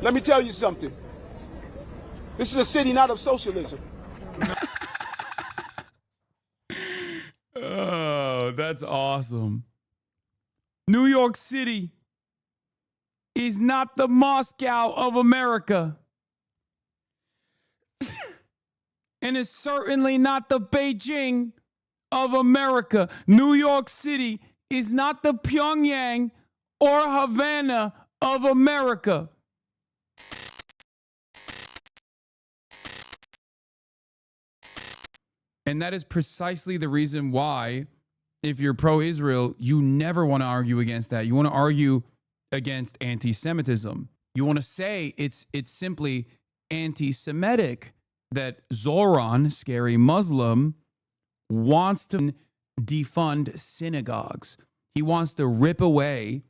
Let me tell you something. This is a city not of socialism. Oh, that's awesome. New York City is not the Moscow of America. And it's certainly not the Beijing of America. New York City is not the Pyongyang or Havana of America. And that is precisely the reason why, if you're pro-Israel, you never want to argue against that. You want to argue against anti-Semitism. You want to say it's simply anti-Semitic that Zohran, scary Muslim, wants to defund synagogues. He wants to rip away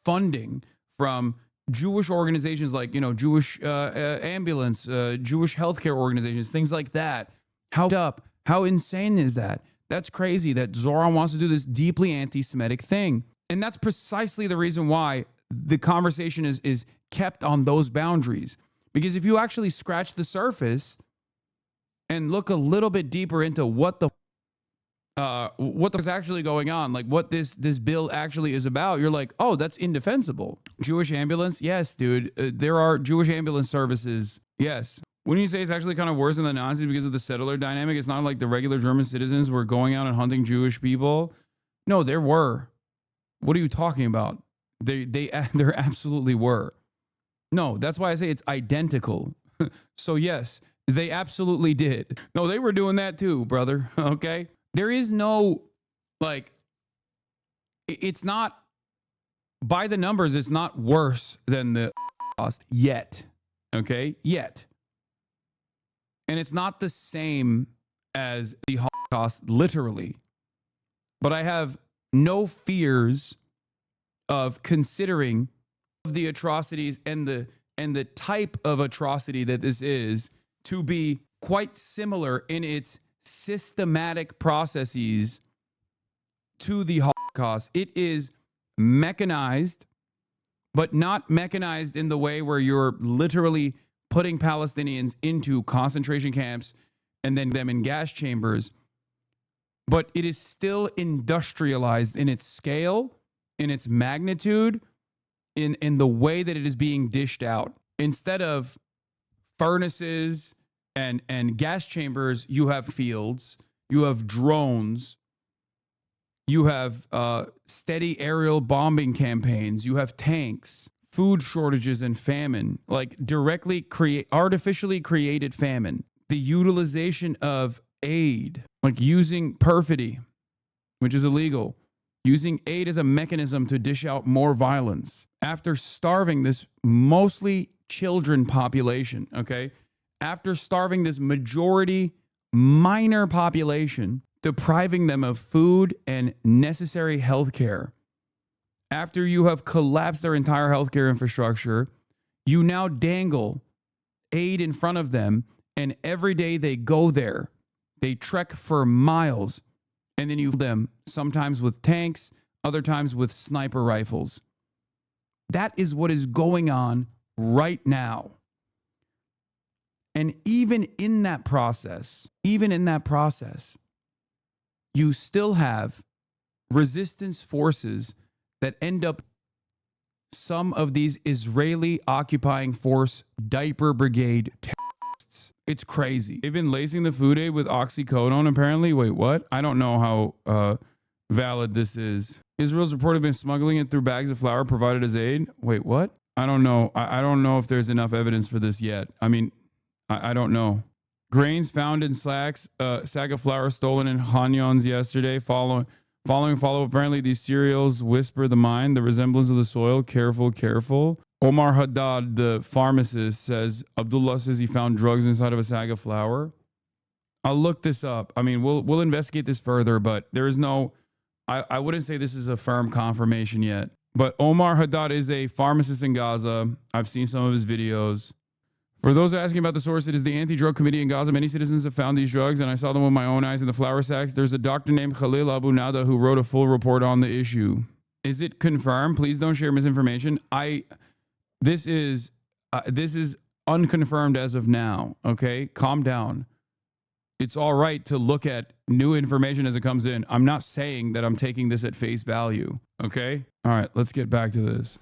funding from Jewish organizations like, Jewish ambulance, Jewish healthcare organizations, things like that. How insane is that? That's crazy that Zohran wants to do this deeply anti-Semitic thing. And that's precisely the reason why the conversation is kept on those boundaries. Because if you actually scratch the surface and look a little bit deeper into what is actually going on, like what this bill actually is about, you're like, oh, that's indefensible. Jewish ambulance? Yes, dude. There are Jewish ambulance services. Yes. Wouldn't you say it's actually kind of worse than the Nazis because of the settler dynamic? It's not like the regular German citizens were going out and hunting Jewish people. No, there were. What are you talking about? There absolutely were. No, that's why I say it's identical. So yes, they absolutely did. No, they were doing that too, brother. Okay? There is no, it's not, by the numbers, it's not worse than the Holocaust yet. Okay? Yet. And it's not the same as the Holocaust, literally. But I have no fears of considering the atrocities and the type of atrocity that this is to be quite similar in its systematic processes to the Holocaust. It is mechanized, but not mechanized in the way where you're literally putting Palestinians into concentration camps and then them in gas chambers. But it is still industrialized in its scale, in its magnitude, in the way that it is being dished out. Instead of furnaces and gas chambers, you have fields, you have drones, you have steady aerial bombing campaigns, you have tanks, food shortages and famine, like artificially created famine, the utilization of aid, like using perfidy, which is illegal, using aid as a mechanism to dish out more violence after starving this mostly children population, okay? After starving this majority minor population, depriving them of food and necessary health care. After you have collapsed their entire healthcare infrastructure, you now dangle aid in front of them, and every day they go there. They trek for miles, and then you kill them, sometimes with tanks, other times with sniper rifles. That is what is going on right now. And even in that process, you still have resistance forces that end up some of these Israeli occupying force diaper brigade terrorists. It's crazy. They've been lacing the food aid with oxycodone, apparently. Wait, what? I don't know how valid this is. Israel's reported been smuggling it through bags of flour provided as aid. Wait, what? I don't know. I don't know if there's enough evidence for this yet. I mean, I don't know. Grains found in sack of flour stolen in Hanyons yesterday. Following follow-up, apparently these cereals whisper the mind, the resemblance of the soil. Careful, careful. Omar Haddad, the pharmacist, says Abdullah says he found drugs inside of a sack of flour. I'll look this up. I mean, we'll investigate this further, but there is no, I wouldn't say this is a firm confirmation yet. But Omar Haddad is a pharmacist in Gaza. I've seen some of his videos. For those asking about the source, it is the anti-drug committee in Gaza. Many citizens have found these drugs, and I saw them with my own eyes in the flour sacks. There's a doctor named Khalil Abu Nada who wrote a full report on the issue. Is it confirmed? Please don't share misinformation. I this is unconfirmed as of now. Okay, calm down. It's all right to look at new information as it comes in. I'm not saying that I'm taking this at face value. Okay. All right. Let's get back to this.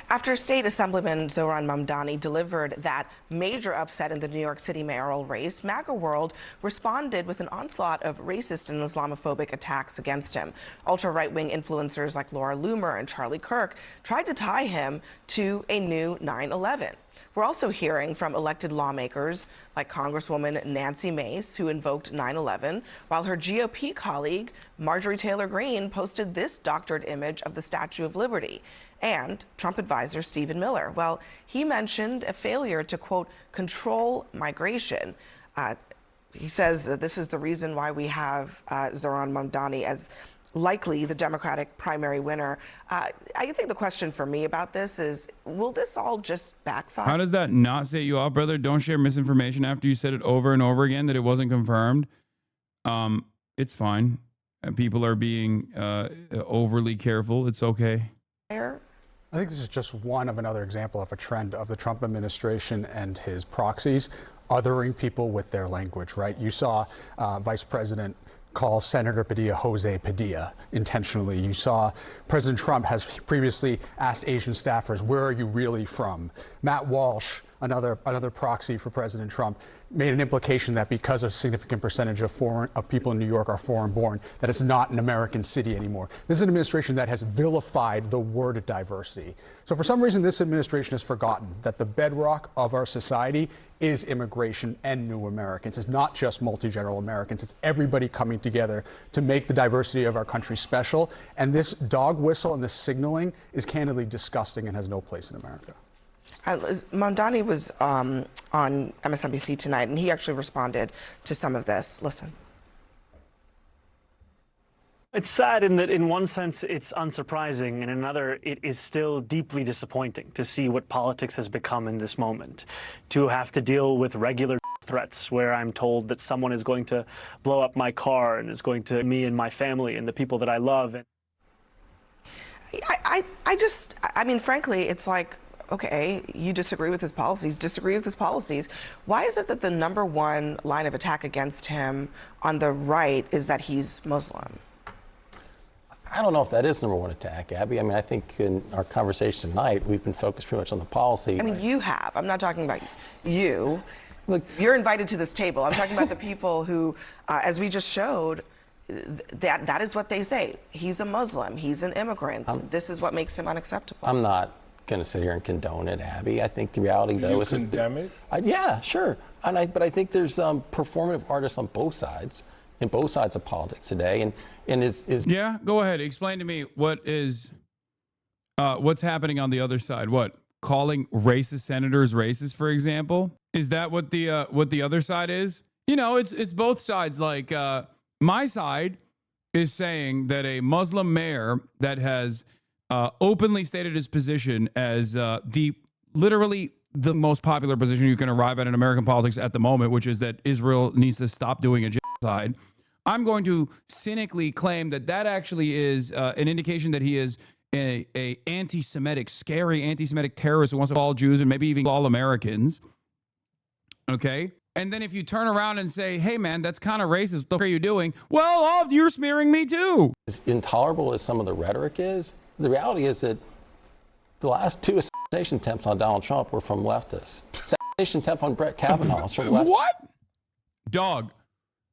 After State Assemblyman Zohran Mandani delivered that major upset in the New York City mayoral race, MAGA World responded with an onslaught of racist and Islamophobic attacks against him. Ultra-right-wing influencers like Laura Loomer and Charlie Kirk tried to tie him to a new 9/11. We're also hearing from elected lawmakers like Congresswoman Nancy Mace, who invoked 9/11, while her GOP colleague, Marjorie Taylor Greene, posted this doctored image of the Statue of Liberty. And Trump advisor Stephen Miller, well, he mentioned a failure to, quote, control migration. He says that this is the reason why we have Zohran Mandani as likely the Democratic primary winner. I think the question for me about this is, will this all just backfire? How does that not set you off, brother? Don't share misinformation after you said it over and over again that it wasn't confirmed. It's fine. People are being overly careful. It's okay. I think this is just one of another example of a trend of the Trump administration and his proxies othering people with their language, right? You saw Vice President call Senator Padilla Jose Padilla intentionally. You saw President Trump has previously asked Asian staffers, where are you really from? Matt Walsh, another proxy for President Trump, made an implication that because a significant percentage of people in New York are foreign born, that it's not an American city anymore. This is an administration that has vilified the word diversity. So for some reason, this administration has forgotten that the bedrock of our society is immigration and new Americans. It's not just multi-general Americans. It's everybody coming together to make the diversity of our country special. And this dog whistle and this signaling is candidly disgusting and has no place in America. Mandani was on MSNBC tonight, and he actually responded to some of this. Listen. It's sad in that in one sense it's unsurprising, and in another it is still deeply disappointing to see what politics has become in this moment. To have to deal with regular threats where I'm told that someone is going to blow up my car and is going to me and my family and the people that I love. I mean, frankly, it's like, okay, you disagree with his policies, Why is it that the number one line of attack against him on the right is that he's Muslim? I don't know if that is number one attack, Abby. I mean, I think in our conversation tonight, we've been focused pretty much on the policy. I mean, you have. I'm not talking about you. Look, you're invited to this table. I'm talking about the people who, as we just showed, that is what they say. He's a Muslim. He's an immigrant. This is what makes him unacceptable. I'm not going to sit here and condone it, Abby. I think the reality, though, is condemn it. Yeah, sure. But I think there's performative artists on both sides, in both sides of politics today, and is yeah. Go ahead, explain to me what's happening on the other side. What, calling racist senators racist, for example? Is that what the other side is? You know, it's both sides. Like my side is saying that a Muslim mayor that has openly stated his position as literally the most popular position you can arrive at in American politics at the moment, which is that Israel needs to stop doing a genocide. I'm going to cynically claim that actually is an indication that he is a anti-Semitic, scary anti-Semitic terrorist who wants to kill all Jews and maybe even all Americans. Okay? And then if you turn around and say, hey, man, that's kind of racist, what are you doing? Well, you're smearing me too. As intolerable as some of the rhetoric is, the reality is that the last two assassination attempts on Donald Trump were from leftists. Assassination attempt on Brett Kavanaugh was from leftists. What? Dog.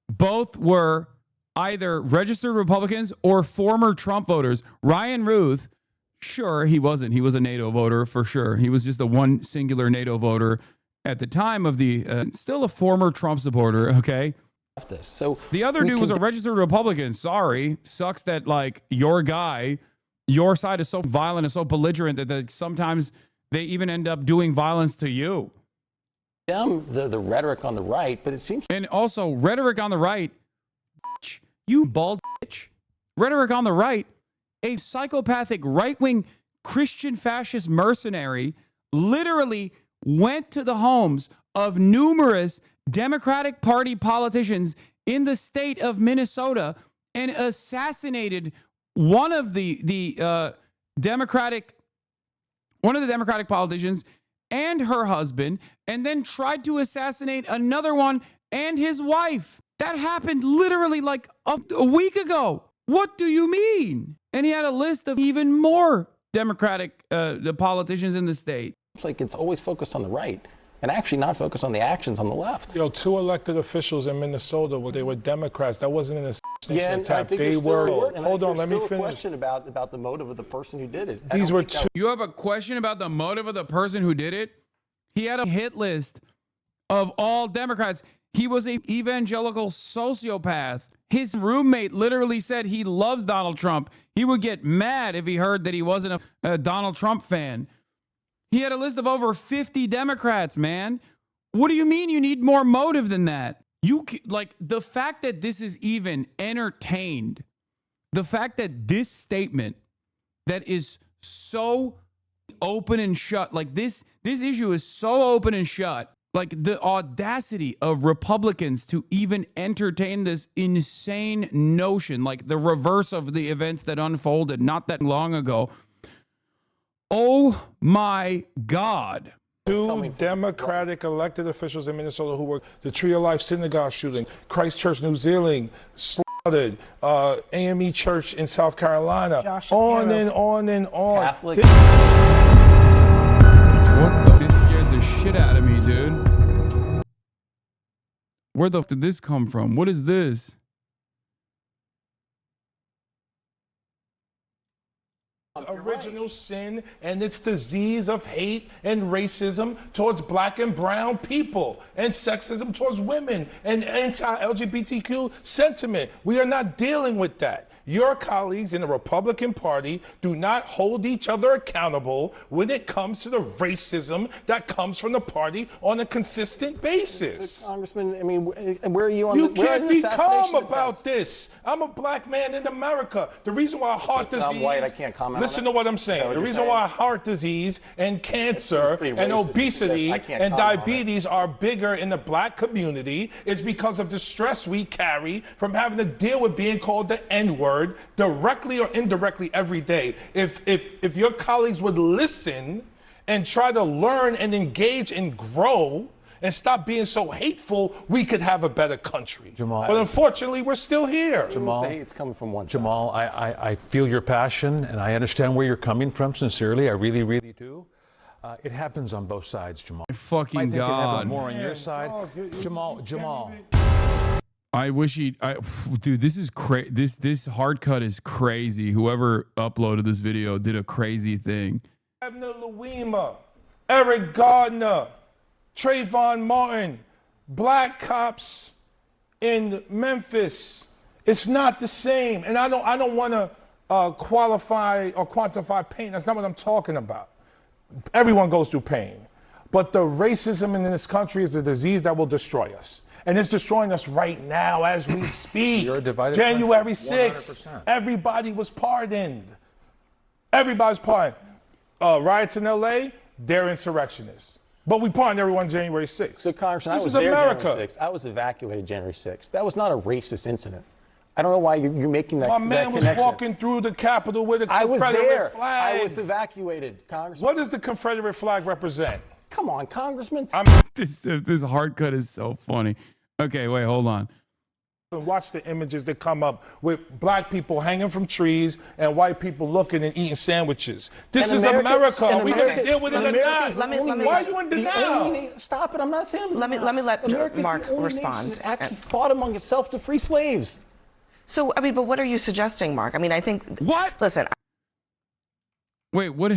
Both were either registered Republicans or former Trump voters. Ryan Ruth, sure, he wasn't. He was a NATO voter for sure. He was just a one singular NATO voter at the time of the, still a former Trump supporter, okay? So the other dude was a registered Republican. Sorry. Sucks that, like, your side is so violent and so belligerent that sometimes they even end up doing violence to you. The rhetoric on the right, but it seems... And also, rhetoric on the right, you bald bitch. Rhetoric on the right, a psychopathic right-wing Christian fascist mercenary literally went to the homes of numerous Democratic Party politicians in the state of Minnesota and assassinated one of the Democratic politicians and her husband, and then tried to assassinate another one and his wife. That happened literally like a week ago. What do you mean? And he had a list of even more Democratic the politicians in the state. It's like it's always focused on the right and actually not focused on the actions on the left. Yo, 2 elected officials in Minnesota, they were Democrats. That wasn't an assassination and I attempt. think They were. Hold on, let me finish. finish. Question about the motive of the person who did it. These were two. You have a question about the motive of the person who did it? He had a hit list of all Democrats. He was an evangelical sociopath. His roommate literally said he loves Donald Trump. He would get mad if he heard that he wasn't a Donald Trump fan. He had a list of over 50 Democrats, man. What do you mean you need more motive than that? Like, the fact that this is even entertained, the fact that this statement that is so open and shut, like this issue is so open and shut, like the audacity of Republicans to even entertain this insane notion, like the reverse of the events that unfolded not that long ago. Oh my God. 2 Democratic elected officials in Minnesota who were the Tree of Life synagogue shooting, Christchurch, New Zealand, slaughtered, AME Church in South Carolina, on and on and on. Catholic. What the? This scared the shit out of me, dude. Where the f did this come from? What is this? Original sin and its disease of hate and racism towards black and brown people and sexism towards women and anti-LGBTQ sentiment. We are not dealing with that. Your colleagues in the Republican Party do not hold each other accountable when it comes to the racism that comes from the party on a consistent basis. Congressman, I mean, where are you on You the can't be calm attempts? about this. I'm a black man in America. The reason why heart disease... I'm white, I can't comment Listen on to that. what I'm saying. The reason why heart disease and cancer and racist. obesity Yes, I can't and comment on diabetes are bigger in the black community is because of the stress we carry from having to deal with being called the N-word directly or indirectly every day. If your colleagues would listen and try to learn and engage and grow and stop being so hateful, we could have a better country. Jamal, but unfortunately, we're still here. Jamal, the hate's coming from one side. Jamal, I feel your passion, and I understand where you're coming from, sincerely. I really, really do. It happens on both sides, Jamal. Fucking I think God. it happens more on your side. Jamal. I wish dude, this is this hard cut is crazy. Whoever uploaded this video did a crazy thing. Abner Louima, Eric Gardner, Trayvon Martin, black cops in Memphis. It's not the same. And I don't want to qualify or quantify pain. That's not what I'm talking about. Everyone goes through pain. But the racism in this country is the disease that will destroy us. And it's destroying us right now as we speak. You're a divided January country, 6th, 100%. everybody was pardoned. Everybody's pardoned. Riots in LA, they're insurrectionists. But we pardoned everyone January 6th. So, Congressman, this I was is there America. January 6th. I was evacuated January 6th. That was not a racist incident. I don't know why you're making that connection. My man was walking through the Capitol with a Confederate flag. I was evacuated, Congressman. What does the Confederate flag represent? Come on, Congressman. This hard cut is so funny. Okay, wait, hold on. Watch the images that come up with black people hanging from trees and white people looking and eating sandwiches. This is America. Are we going to deal with it or not? Why are you in denial? Stop it. I'm not saying. Let me let Mark respond. It actually fought among itself to free slaves. So, I mean, but what are you suggesting, Mark? I mean, I think... What? Listen. Wait, what?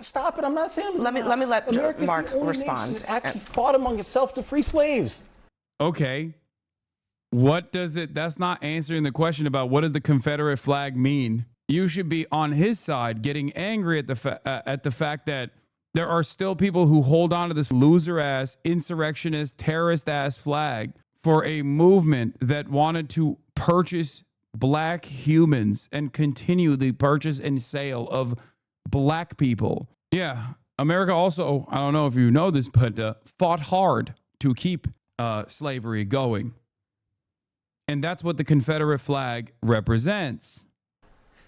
Stop it. I'm not saying. Let me let Mark respond. It actually fought among itself to free slaves. Okay. What does it... That's not answering the question about what does the Confederate flag mean. You should be on his side getting angry at the fact that there are still people who hold on to this loser-ass, insurrectionist, terrorist-ass flag for a movement that wanted to purchase black humans and continue the purchase and sale of black people. Yeah, America also, I don't know if you know this, but fought hard to keep slavery going. And that's what the Confederate flag represents.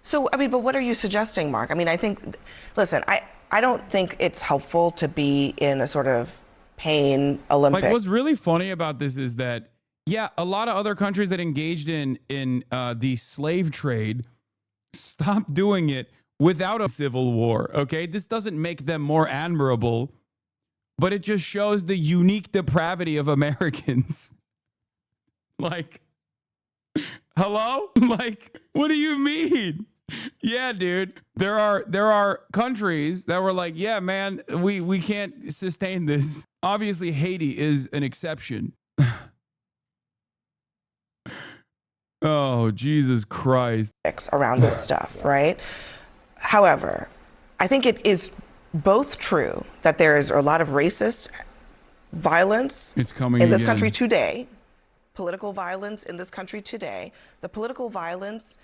So, I mean, but what are you suggesting, Mark? I mean, I think, listen, I don't think it's helpful to be in a sort of pain Olympic. Like, what's really funny about this is that, yeah, a lot of other countries that engaged in the slave trade stopped doing it without a civil war, okay? This doesn't make them more admirable, but it just shows the unique depravity of Americans. Like, hello? Like, what do you mean? Yeah, dude. There are countries that were like, yeah, man, we can't sustain this. Obviously, Haiti is an exception. Oh, Jesus Christ. Around this stuff, right? However, I think it is both true that there is a lot of racist violence in this country today, political violence in this country today. The political violence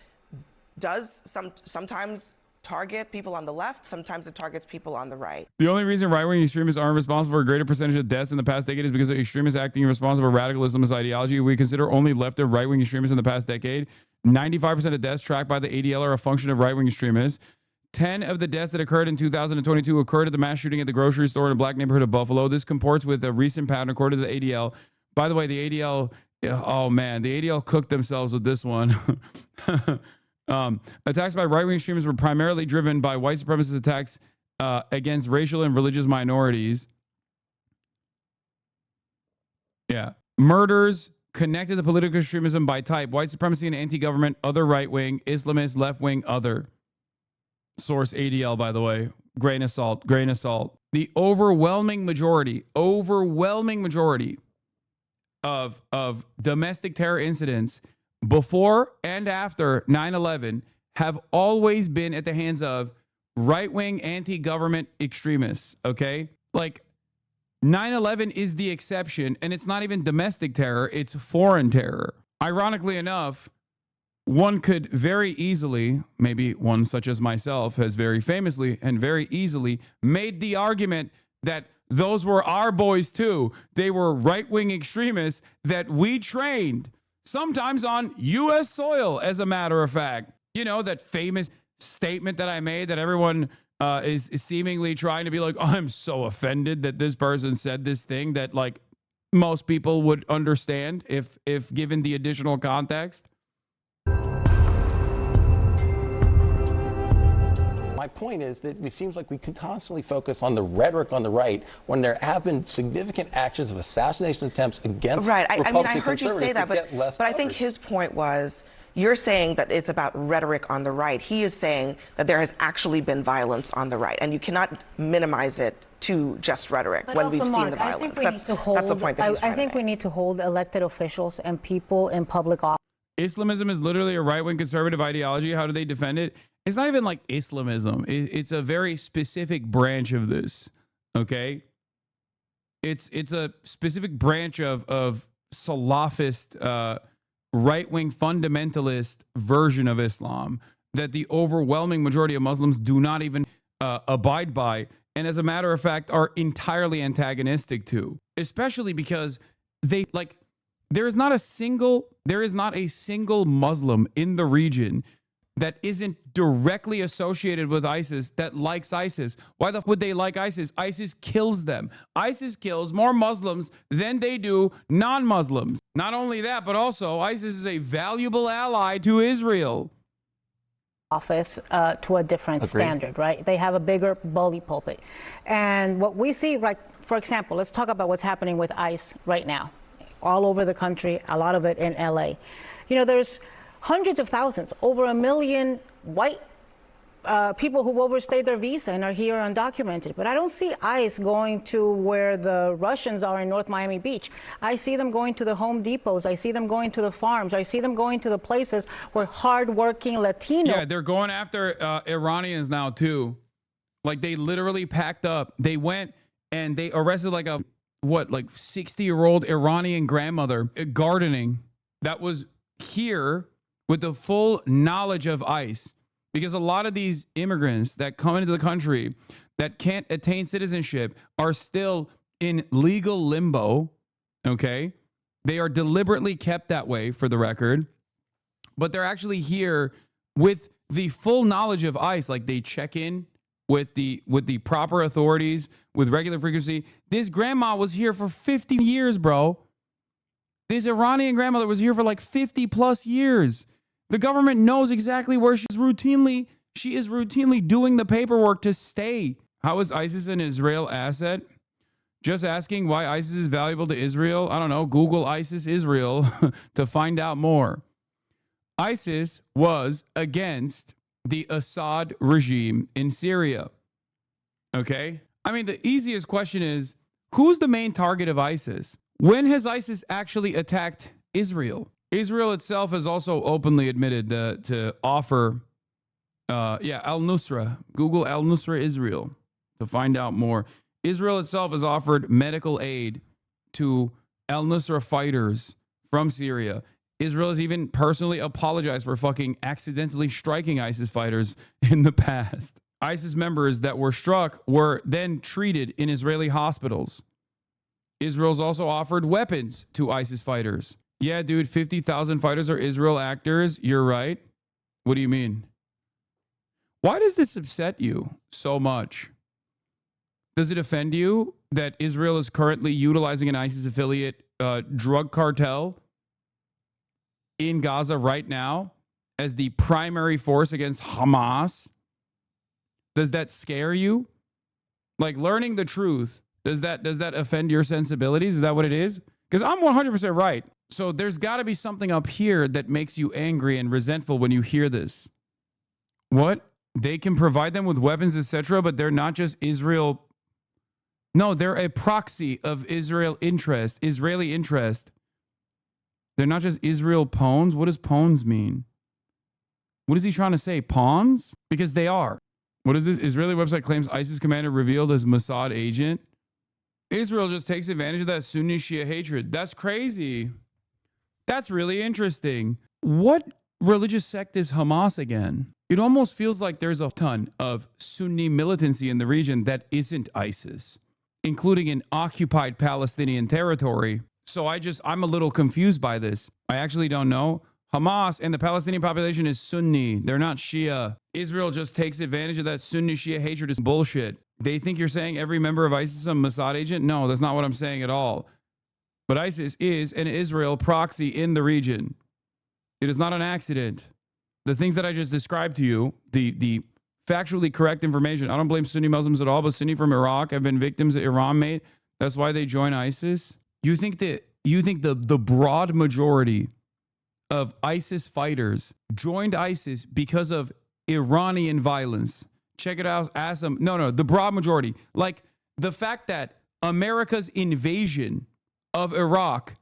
does sometimes target people on the left, sometimes it targets people on the right. The only reason right-wing extremists aren't responsible for a greater percentage of deaths in the past decade is because of extremists acting in response to a radical Islamist ideology. We consider only left and right-wing extremists in the past decade. 95% of deaths tracked by the ADL are a function of right-wing extremists. 10 of the deaths that occurred in 2022 occurred at the mass shooting at the grocery store in a black neighborhood of Buffalo. This comports with a recent pattern according to the ADL. By the way, the ADL, oh man, the ADL cooked themselves with this one. Attacks by right-wing extremists were primarily driven by white supremacist attacks against racial and religious minorities. Yeah. Murders connected to political extremism by type: white supremacy and anti-government, other right-wing, Islamist, left-wing, other. Source ADL, by the way. Grain of salt, grain of salt. The overwhelming majority of domestic terror incidents before and after 9/11 have always been at the hands of right-wing anti-government extremists, okay? Like, 9/11 is the exception, and it's not even domestic terror, it's foreign terror. Ironically enough, one could very easily, maybe one such as myself has very famously and very easily made the argument that those were our boys too. They were right-wing extremists that we trained, sometimes on U.S. soil, as a matter of fact. You know, that famous statement that I made that everyone is seemingly trying to be like, oh, I'm so offended that this person said this thing that, like, most people would understand if given the additional context. My point is that it seems like we can constantly focus on the rhetoric on the right when there have been significant actions of assassination attempts against Republican I mean, I heard you say that, but I think his point was, you're saying that it's about rhetoric on the right. He is saying that there has actually been violence on the right, and you cannot minimize it to just rhetoric when we've seen the violence. That's the point that he's trying to make. I think we need to hold elected officials and people in public office. Islamism is literally a right-wing conservative ideology. How do they defend it? It's not even like Islamism. It's a very specific branch of this, okay? It's a specific branch of Salafist, right-wing fundamentalist version of Islam that the overwhelming majority of Muslims do not even abide by, and as a matter of fact are entirely antagonistic to, especially because they, like, there is not a single Muslim in the region that isn't directly associated with ISIS that likes ISIS. Why the f would they like ISIS? ISIS kills them. ISIS kills more Muslims than they do non-Muslims. Not only that, but also ISIS is a valuable ally to Israel. Office to a different standard, right? They have a bigger bully pulpit. And what we see, like, for example, let's talk about what's happening with ICE right now. All over the country, a lot of it in LA. You know, there's hundreds of thousands, over 1 million white people who've overstayed their visa and are here undocumented. But I don't see ICE going to where the Russians are in North Miami Beach. I see them going to the Home Depots. I see them going to the farms. I see them going to the places where hardworking Latino. Yeah, they're going after Iranians now too. Like, they literally packed up. They went and they arrested like 60-year-old Iranian grandmother gardening that was here with the full knowledge of ICE, because a lot of these immigrants that come into the country that can't attain citizenship are still in legal limbo, okay? They are deliberately kept that way, for the record, but they're actually here with the full knowledge of ICE. Like, they check in with the proper authorities, with regular frequency. This grandma was here for 50 years, bro. This Iranian grandmother was here for like 50 plus years. The government knows exactly where she is routinely doing the paperwork to stay. How is ISIS an Israel asset? Just asking why ISIS is valuable to Israel. I don't know. Google ISIS Israel to find out more. ISIS was against the Assad regime in Syria. Okay? I mean, the easiest question is, who's the main target of ISIS? When has ISIS actually attacked Israel? Israel itself has also openly admitted to offer, al-Nusra. Google al-Nusra Israel to find out more. Israel itself has offered medical aid to al-Nusra fighters from Syria. Israel has even personally apologized for fucking accidentally striking ISIS fighters in the past. ISIS members that were struck were then treated in Israeli hospitals. Israel's also offered weapons to ISIS fighters. Yeah, dude, 50,000 fighters are Israel actors. You're right. What do you mean? Why does this upset you so much? Does it offend you that Israel is currently utilizing an ISIS affiliate drug cartel in Gaza right now as the primary force against Hamas? Does that scare you? Like, learning the truth, does that offend your sensibilities? Is that what it is? Because I'm 100% right. So there's got to be something up here that makes you angry and resentful when you hear this. What? They can provide them with weapons, etc., but they're not just Israel. No, they're a proxy of Israeli interest. They're not just Israel pawns. What does pawns mean? What is he trying to say? Pawns? Because they are. What is this? Israeli website claims ISIS commander revealed as Mossad agent. Israel just takes advantage of that Sunni Shia hatred. That's crazy. That's really interesting. What religious sect is Hamas again? It almost feels like there's a ton of Sunni militancy in the region that isn't ISIS, including in occupied Palestinian territory. So I'm a little confused by this. I actually don't know. Hamas and the Palestinian population is Sunni. They're not Shia. Israel just takes advantage of that Sunni Shia hatred. Is bullshit. They think you're saying every member of ISIS is a Mossad agent? No, that's not what I'm saying at all. But ISIS is an Israel proxy in the region. It is not an accident. The things that I just described to you, the factually correct information, I don't blame Sunni Muslims at all, but Sunni from Iraq have been victims that Iran made. That's why they join ISIS. You think the broad majority of ISIS fighters joined ISIS because of Iranian violence? Check it out. Ask them. No, the broad majority. Like the fact that America's invasion of Iraq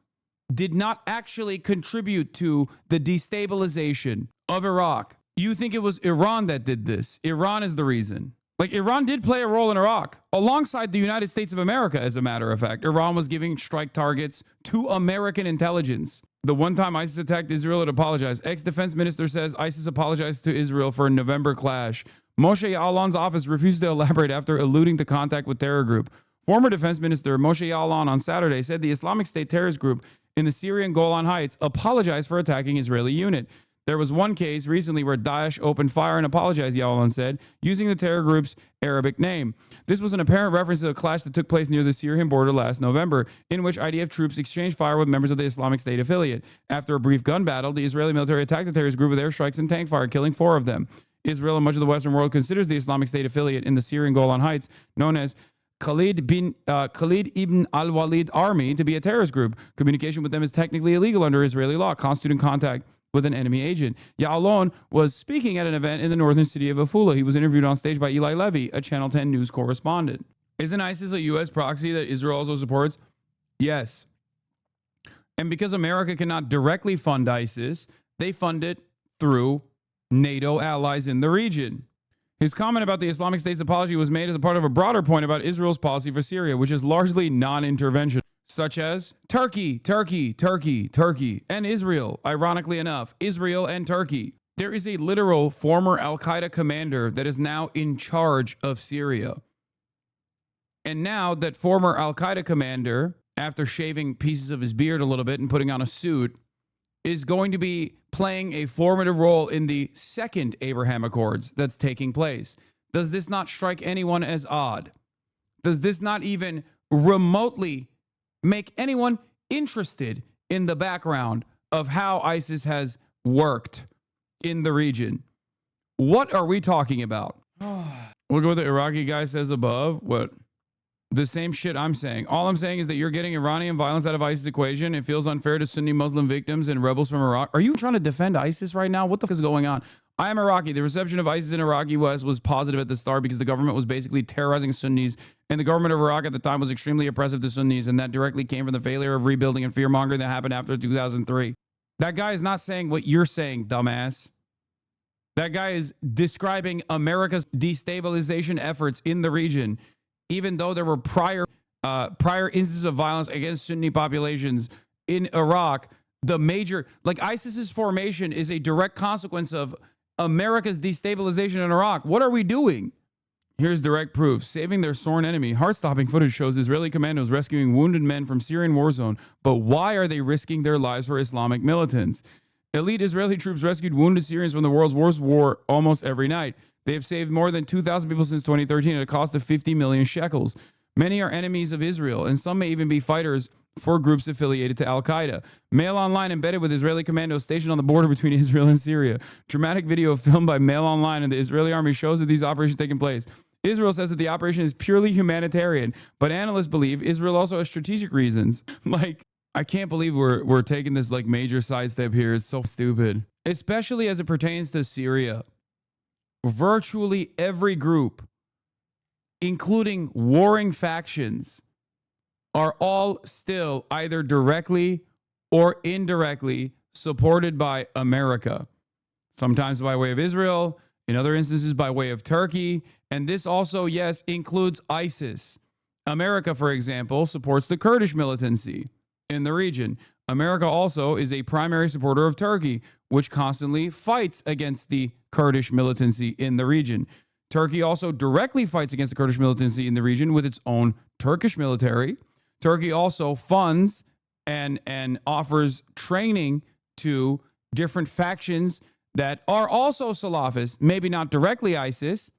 did not actually contribute to the destabilization of Iraq. You think it was Iran that did this? Iran is the reason. Like, Iran did play a role in Iraq alongside the United States of America, as a matter of fact. Iran was giving strike targets to American intelligence. The one time ISIS attacked Israel, it apologized. Ex-defense minister says ISIS apologized to Israel for a November clash. Moshe Ya'alon's office refused to elaborate after alluding to contact with terror group. Former defense minister Moshe Ya'alon on Saturday said the Islamic State terrorist group in the Syrian Golan Heights apologized for attacking Israeli unit. There was one case recently where Daesh opened fire and apologized, Ya'alon said, using the terror group's Arabic name. This was an apparent reference to a clash that took place near the Syrian border last November, in which IDF troops exchanged fire with members of the Islamic State affiliate. After a brief gun battle, the Israeli military attacked the terrorist group with airstrikes and tank fire, killing 4 of them. Israel and much of the Western world considers the Islamic State affiliate in the Syrian Golan Heights, known as Khalid ibn al-Walid Army, to be a terrorist group. Communication with them is technically illegal under Israeli law, constituting contact with an enemy agent. Ya'alon was speaking at an event in the northern city of Afula. He was interviewed on stage by Eli Levy, a Channel 10 news correspondent. Isn't ISIS a U.S. proxy that Israel also supports? Yes. And because America cannot directly fund ISIS, they fund it through NATO allies in the region. His comment about the Islamic State's apology was made as a part of a broader point about Israel's policy for Syria, which is largely non-intervention, such as Turkey, and Israel. Ironically enough, Israel and Turkey. There is a literal former al-Qaeda commander that is now in charge of Syria. And now that former al-Qaeda commander, after shaving pieces of his beard a little bit and putting on a suit, is going to be playing a formative role in the second Abraham Accords that's taking place. Does this not strike anyone as odd? Does this not even remotely make anyone interested in the background of how ISIS has worked in the region? What are we talking about? Look at what the Iraqi guy says above. What? The same shit I'm saying. All I'm saying is that you're getting Iranian violence out of ISIS equation. It feels unfair to Sunni Muslim victims and rebels from Iraq. Are you trying to defend ISIS right now? What the fuck is going on? I am Iraqi. The reception of ISIS in Iraqi West was positive at the start because the government was basically terrorizing Sunnis, and the government of Iraq at the time was extremely oppressive to Sunnis, and that directly came from the failure of rebuilding and fear-mongering that happened after 2003. That guy is not saying what you're saying, dumbass. That guy is describing America's destabilization efforts in the region, even though there were prior instances of violence against Sunni populations in Iraq. The major, like ISIS's formation is a direct consequence of America's destabilization in Iraq. What are we doing? Here's direct proof. Saving their sworn enemy. Heart-stopping footage shows Israeli commandos rescuing wounded men from Syrian war zone. But why are they risking their lives for Islamic militants? Elite Israeli troops rescued wounded Syrians from the world's worst war almost every night. They have saved more than 2,000 people since 2013 at a cost of 50 million shekels. Many are enemies of Israel, and some may even be fighters for groups affiliated to Al-Qaeda. Mail Online embedded with Israeli commandos stationed on the border between Israel and Syria. Dramatic video filmed by Mail Online and the Israeli army shows that these operations taking place. Israel says that the operation is purely humanitarian, but analysts believe Israel also has strategic reasons. Like, I can't believe we're taking this like major sidestep here. It's so stupid, especially as it pertains to Syria. Virtually every group, including warring factions, are all still either directly or indirectly supported by America. Sometimes by way of Israel, in other instances by way of Turkey, and this also, yes, includes ISIS. America, for example, supports the Kurdish militancy in the region. America also is a primary supporter of Turkey, which constantly fights against the Kurdish militancy in the region. Turkey also directly fights against the Kurdish militancy in the region with its own Turkish military. Turkey also funds and offers training to different factions that are also Salafists, maybe not directly ISIS,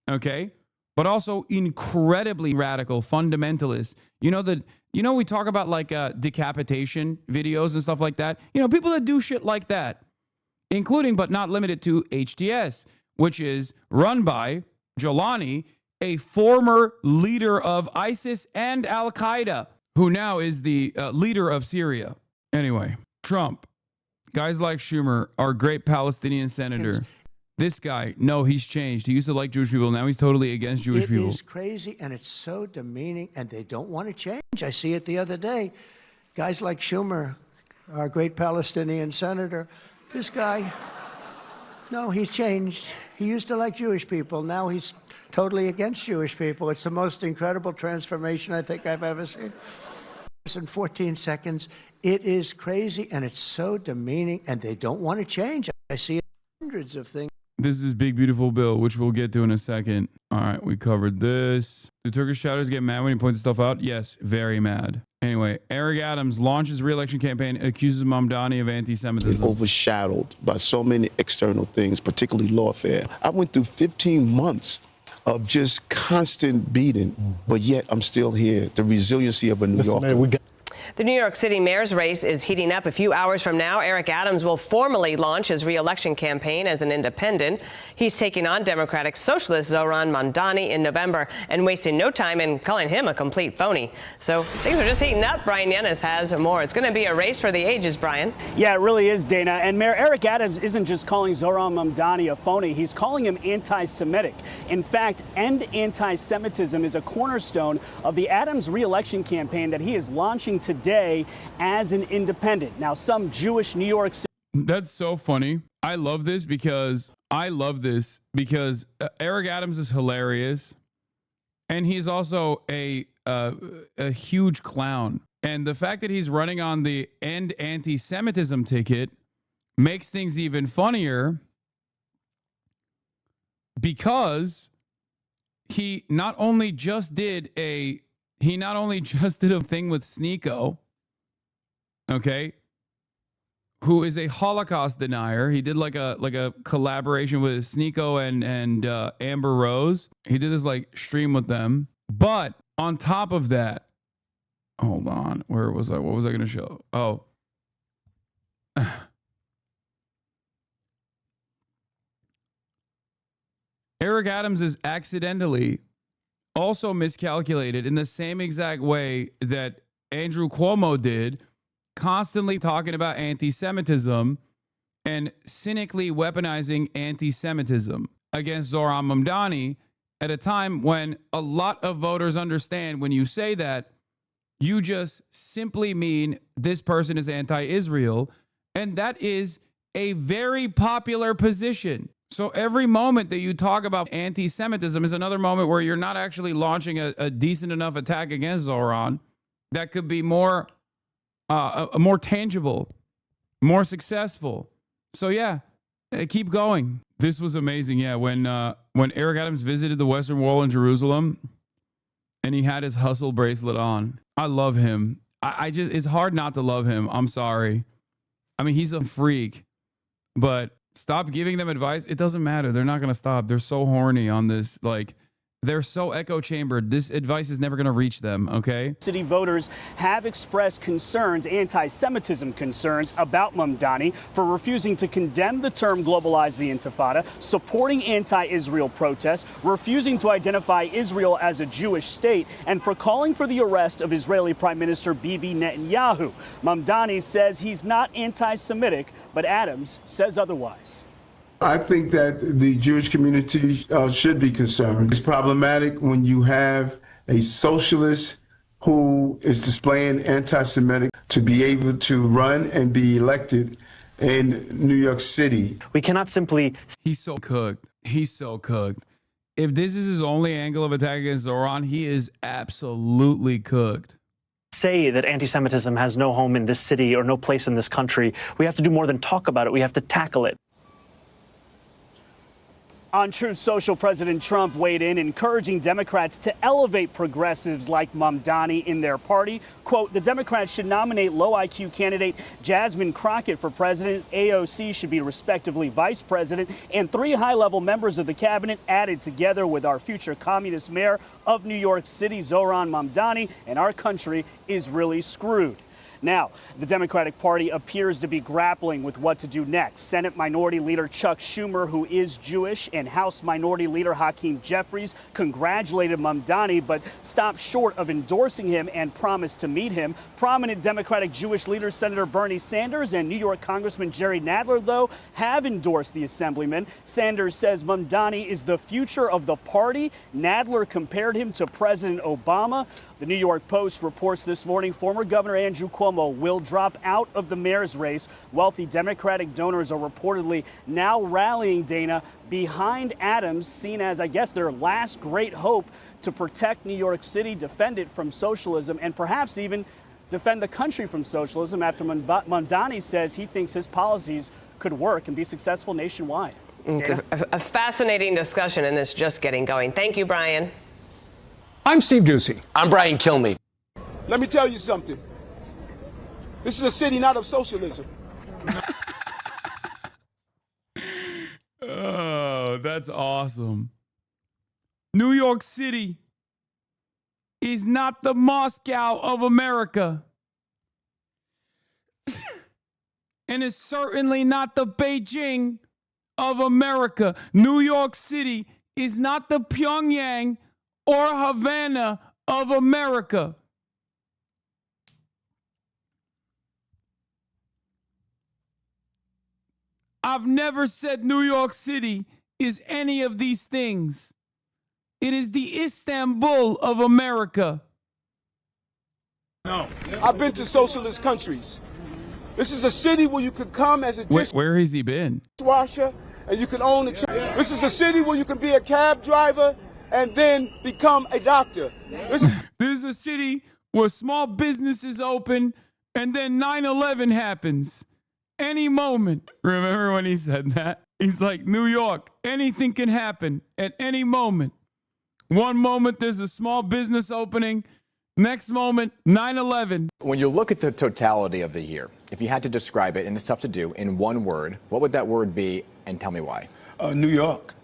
okay, but also incredibly radical fundamentalists. We talk about like decapitation videos and stuff like that. People that do shit like that, including but not limited to HTS, which is run by Jolani, a former leader of ISIS and Al-Qaeda, who now is the leader of Syria. Anyway, Trump, guys like Schumer, our great Palestinian senator. This guy, no, he's changed. He used to like Jewish people. Now he's totally against Jewish people. It is crazy, and it's so demeaning, and they don't want to change. I see it the other day. Guys like Schumer, our great Palestinian senator, this guy, no, he's changed. He used to like Jewish people. Now he's totally against Jewish people. It's the most incredible transformation I think I've ever seen. In 14 seconds, it is crazy, and it's so demeaning, and they don't want to change. I see hundreds of things. This is Big Beautiful Bill, which we'll get to in a second. All right, we covered this. Do Turkish shouters get mad when he points stuff out? Yes, very mad. Anyway, Eric Adams launches re-election campaign, accuses Mandani of anti-Semitism. Overshadowed by so many external things, particularly lawfare. I went through 15 months of just constant beating, but yet I'm still here. The resiliency of a New Yorker. The New York City mayor's race is heating up. A few hours from now, Eric Adams will formally launch his re-election campaign as an independent. He's taking on Democratic socialist Zohran Mandani in November and wasting no time in calling him a complete phony. So things are just heating up. Brian Yennis has more. It's going to be a race for the ages, Brian. Yeah, it really is, Dana. And Mayor Eric Adams isn't just calling Zohran Mamdani a phony. He's calling him anti-Semitic. In fact, End Anti-Semitism is a cornerstone of the Adams re-election campaign that he is launching today as an independent. Now, some Jewish New York City. That's so funny. I love this because Eric Adams is hilarious, and he's also a huge clown. And the fact that he's running on the End Anti-Semitism ticket makes things even funnier because he not only just did a thing with Sneeko, okay, who is a Holocaust denier. He did like a collaboration with Sneeko and Amber Rose. He did this like stream with them. But on top of that, hold on, where was I? What was I going to show? Oh. Eric Adams is accidentally also miscalculated in the same exact way that Andrew Cuomo did, constantly talking about anti-Semitism and cynically weaponizing anti-Semitism against Zohran Mamdani at a time when a lot of voters understand when you say that, you just simply mean this person is anti-Israel. And that is a very popular position. So every moment that you talk about anti-Semitism is another moment where you're not actually launching a decent enough attack against Zohran that could be more tangible, more successful. So yeah, keep going. This was amazing. Yeah, when Eric Adams visited the Western Wall in Jerusalem and he had his hustle bracelet on, I love him. I just, it's hard not to love him. I'm sorry. I mean, he's a freak, but stop giving them advice. It doesn't matter. They're not going to stop. They're so horny on this. Like, they're so echo chambered. This advice is never going to reach them, okay? City voters have expressed concerns, anti-Semitism concerns about Mamdani for refusing to condemn the term globalize the Intifada, supporting anti-Israel protests, refusing to identify Israel as a Jewish state, and for calling for the arrest of Israeli Prime Minister Bibi Netanyahu. Mamdani says he's not anti-Semitic, but Adams says otherwise. I think that the Jewish community should be concerned. It's problematic when you have a socialist who is displaying anti-Semitic to be able to run and be elected in New York City. We cannot simply... He's so cooked. He's so cooked. If this is his only angle of attack against Zohran, he is absolutely cooked. Say that anti-Semitism has no home in this city or no place in this country. We have to do more than talk about it. We have to tackle it. On Truth Social, President Trump weighed in, encouraging Democrats to elevate progressives like Mamdani in their party. Quote, the Democrats should nominate low IQ candidate Jasmine Crockett for president. AOC should be respectively vice president, and 3 high-level members of the cabinet added together with our future communist mayor of New York City, Zohran Mamdani, and our country is really screwed. Now, the Democratic Party appears to be grappling with what to do next. Senate Minority Leader Chuck Schumer, who is Jewish, and House Minority Leader Hakeem Jeffries congratulated Mamdani, but stopped short of endorsing him and promised to meet him. Prominent Democratic Jewish leader Senator Bernie Sanders and New York Congressman Jerry Nadler, though, have endorsed the assemblyman. Sanders says Mamdani is the future of the party. Nadler compared him to President Obama. The New York Post reports this morning former Governor Andrew Cuomo will drop out of the mayor's race. Wealthy Democratic donors are reportedly now rallying, Dana, behind Adams, seen as, I guess, their last great hope to protect New York City, defend it from socialism, and perhaps even defend the country from socialism after Mamdani says he thinks his policies could work and be successful nationwide. It's a fascinating discussion, and it's just getting going. Thank you, Brian. I'm Steve Ducey. I'm Brian Kilmeade. Let me tell you something. This is a city not of socialism. Oh, that's awesome. New York City is not the Moscow of America. And it's certainly not the Beijing of America. New York City is not the Pyongyang or Havana of America. I've never said New York City is any of these things. It is the Istanbul of America. No. I've been to socialist countries. This is a city where you could come as a where has he been? Dishwasher and you can own a This is a city where you can be a cab driver and then become a doctor. This is a city where small businesses open and then 9/11 happens. Any moment. Remember when he said that? He's like, New York, anything can happen at any moment. One moment there's a small business opening, Next moment, 9/11. When you look at the totality of the year, if you had to describe it, and it's tough to do, in one word, what would that word be, and tell me why? New York.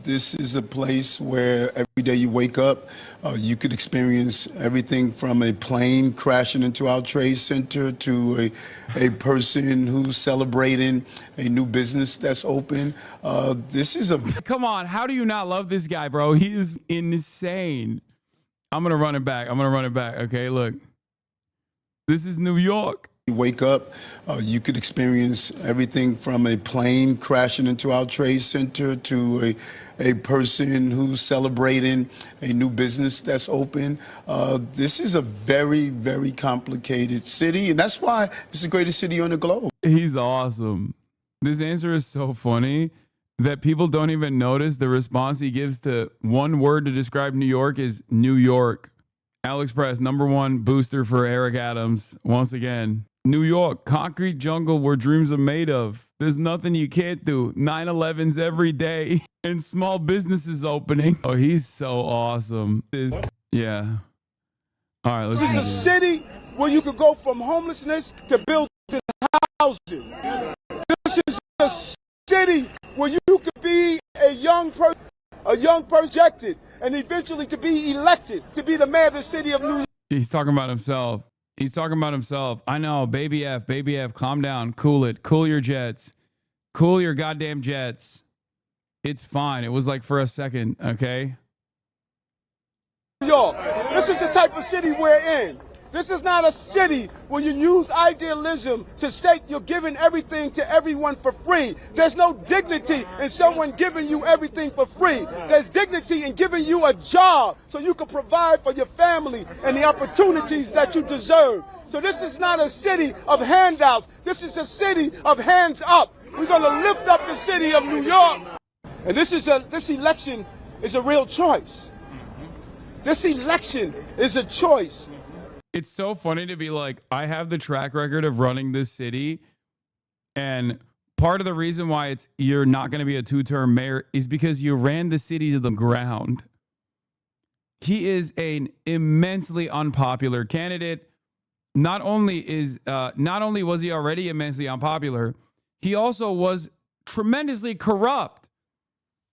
This is a place where every day you wake up, you could experience everything from a plane crashing into our trade center to a person who's celebrating a new business that's open. This is a... Come on, how do you not love this guy, bro? He is insane. I'm going to run it back. Okay, look. This is New York. You wake up, you could experience everything from a plane crashing into our trade center to a person who's celebrating a new business that's open. This is a very, very complicated city, and that's why it's the greatest city on the globe. He's awesome. This answer is so funny that people don't even notice the response he gives to one word to describe New York is New York. Alex Press, #1 booster for Eric Adams. Once again, New York, concrete jungle where dreams are made of. There's nothing you can't do. 9/11s every day and small businesses opening. Oh, he's so awesome. Yeah. All right, let's This is a city where you could go from homelessness to building housing. This is a city where you could be a young person projected, and eventually to be elected to be the mayor of the city of New York. He's talking about himself. I know, baby F, calm down, cool it, cool your jets, cool your goddamn jets. It's fine. It was like for a second, okay? New York. This is the type of city we're in. This is not a city where you use idealism to state you're giving everything to everyone for free. There's no dignity in someone giving you everything for free. There's dignity in giving you a job so you can provide for your family and the opportunities that you deserve. So this is not a city of handouts. This is a city of hands up. We're going to lift up the city of New York. And this election is a real choice. This election is a choice. It's so funny to be like, I have the track record of running this city, and part of the reason why you're not going to be a two-term mayor is because you ran the city to the ground. He is an immensely unpopular candidate. Not only was he already immensely unpopular, he also was tremendously corrupt.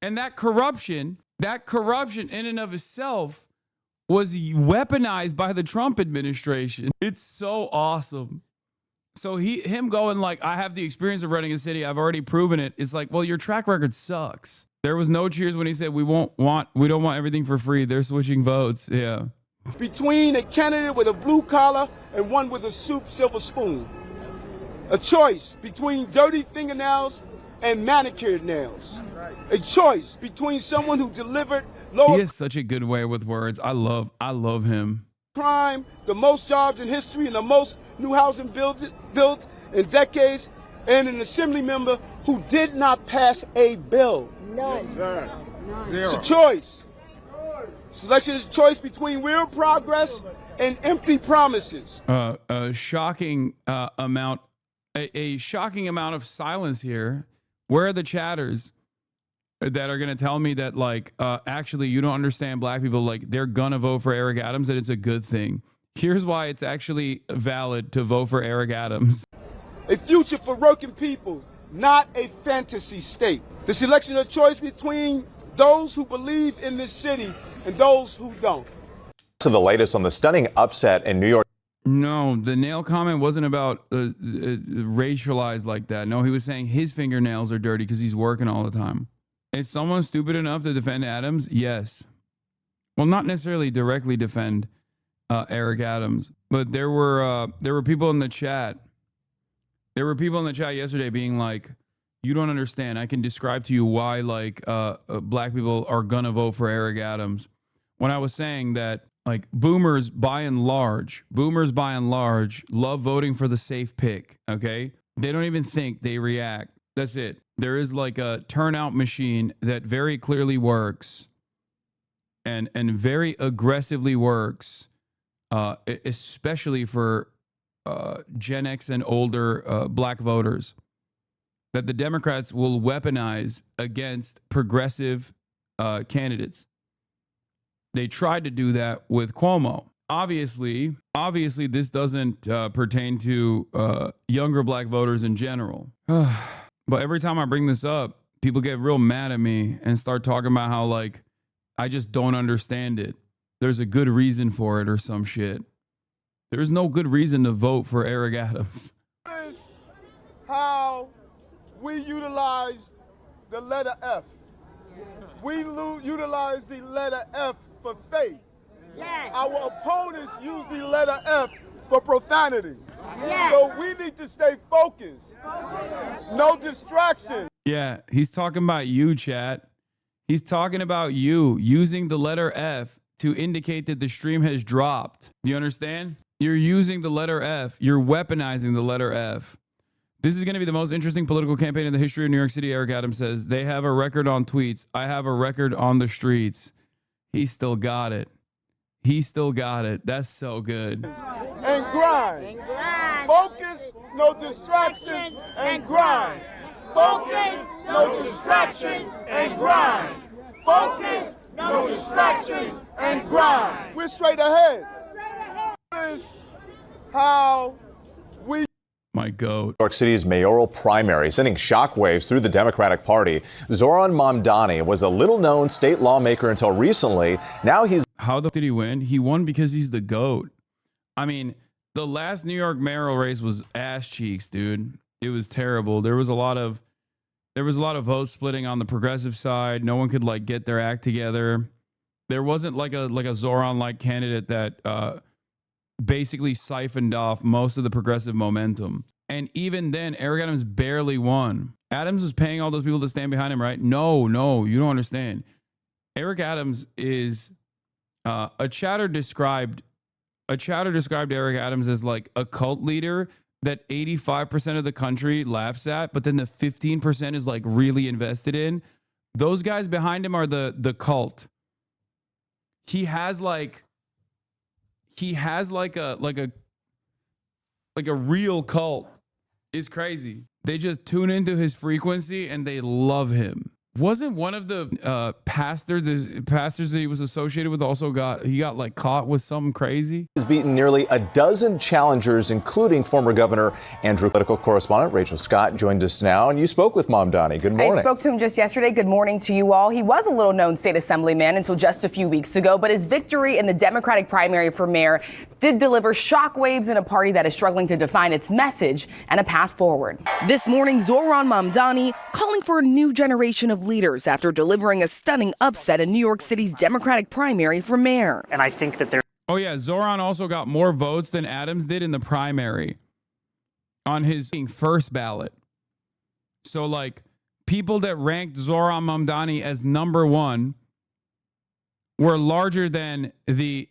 And that corruption in and of itself was weaponized by the Trump administration. It's so awesome. So him going like, I have the experience of running a city, I've already proven it. It's like, well, your track record sucks. There was no cheers when he said we don't want everything for free. They're switching votes. Yeah. Between a candidate with a blue collar and one with a silver spoon. A choice between dirty fingernails and manicured nails. A choice between someone who delivered lower... He has such a good way with words. I love him. ...crime, the most jobs in history, and the most new housing built in decades, and an assembly member who did not pass a bill. None. It's a choice. Selection is a choice between real progress and empty promises. A shocking amount of silence here. Where are the chatters that are going to tell me that, like, actually, you don't understand black people, like, they're going to vote for Eric Adams and it's a good thing? Here's why it's actually valid to vote for Eric Adams. A future for working people, not a fantasy state. This election is a choice between those who believe in this city and those who don't. So the latest on the stunning upset in New York. No, the nail comment wasn't about racialized like that. No, he was saying his fingernails are dirty because he's working all the time. Is someone stupid enough to defend Adams? Yes. Well, not necessarily directly defend Eric Adams, but there were people in the chat. There were people in the chat yesterday being like, "You don't understand. I can describe to you why like black people are gonna vote for Eric Adams." When I was saying that, like, boomers by and large love voting for the safe pick. Okay, they don't even think, they react. That's it. There is like a turnout machine that very clearly works and very aggressively works, especially for Gen X and older black voters, that the Democrats will weaponize against progressive candidates. They tried to do that with Cuomo. obviously, this doesn't pertain to younger black voters in general. But every time I bring this up, people get real mad at me and start talking about how, like, I just don't understand it. There's a good reason for it or some shit. There's no good reason to vote for Eric Adams. This is how we utilize the letter F. We utilize the letter F for faith. Yes. Our opponents use the letter F for profanity. Yes. So we need to stay focused. No distraction. Yeah, he's talking about you, chat. He's talking about you using the letter F to indicate that the stream has dropped. Do you understand? You're using the letter F. You're weaponizing the letter F. This is going to be the most interesting political campaign in the history of New York City, Eric Adams says. They have a record on tweets. I have a record on the streets. He still got it. He still got it. That's so good. And grind. Focus, no distractions, and grind. Focus, no distractions, and grind. Focus, no distractions, and grind. We're straight ahead. This is how we... My goat. New York City's mayoral primary, sending shockwaves through the Democratic Party. Zohran Mamdani was a little-known state lawmaker until recently. Now he's... How the fuck did he win? He won because he's the GOAT. I mean, the last New York mayoral race was ass cheeks, dude. It was terrible. There was a lot of vote splitting on the progressive side. No one could like get their act together. There wasn't like a Zohran-like candidate that basically siphoned off most of the progressive momentum. And even then, Eric Adams barely won. Adams was paying all those people to stand behind him, right? No, you don't understand. Eric Adams is a chatter described Eric Adams as like a cult leader that 85% of the country laughs at, but then the 15% is like really invested in. Those guys behind him are the cult. He has like a real cult. It's crazy. They just tune into his frequency and they love him. Wasn't one of the pastors that he was associated with also got like caught with something crazy? He's beaten nearly a dozen challengers, including former Governor Andrew. Political correspondent Rachel Scott joined us now, and you spoke with Mamdani. Good morning. I spoke to him just yesterday. Good morning to you all. He was a little-known state assemblyman until just a few weeks ago, but his victory in the Democratic primary for mayor did deliver shockwaves in a party that is struggling to define its message and a path forward. This morning, Zohran Mamdani calling for a new generation of leaders after delivering a stunning upset in New York City's Democratic primary for mayor. And I think that Oh yeah, Zohran also got more votes than Adams did in the primary on his first ballot. So like people that ranked Zohran Mamdani as number one were larger than the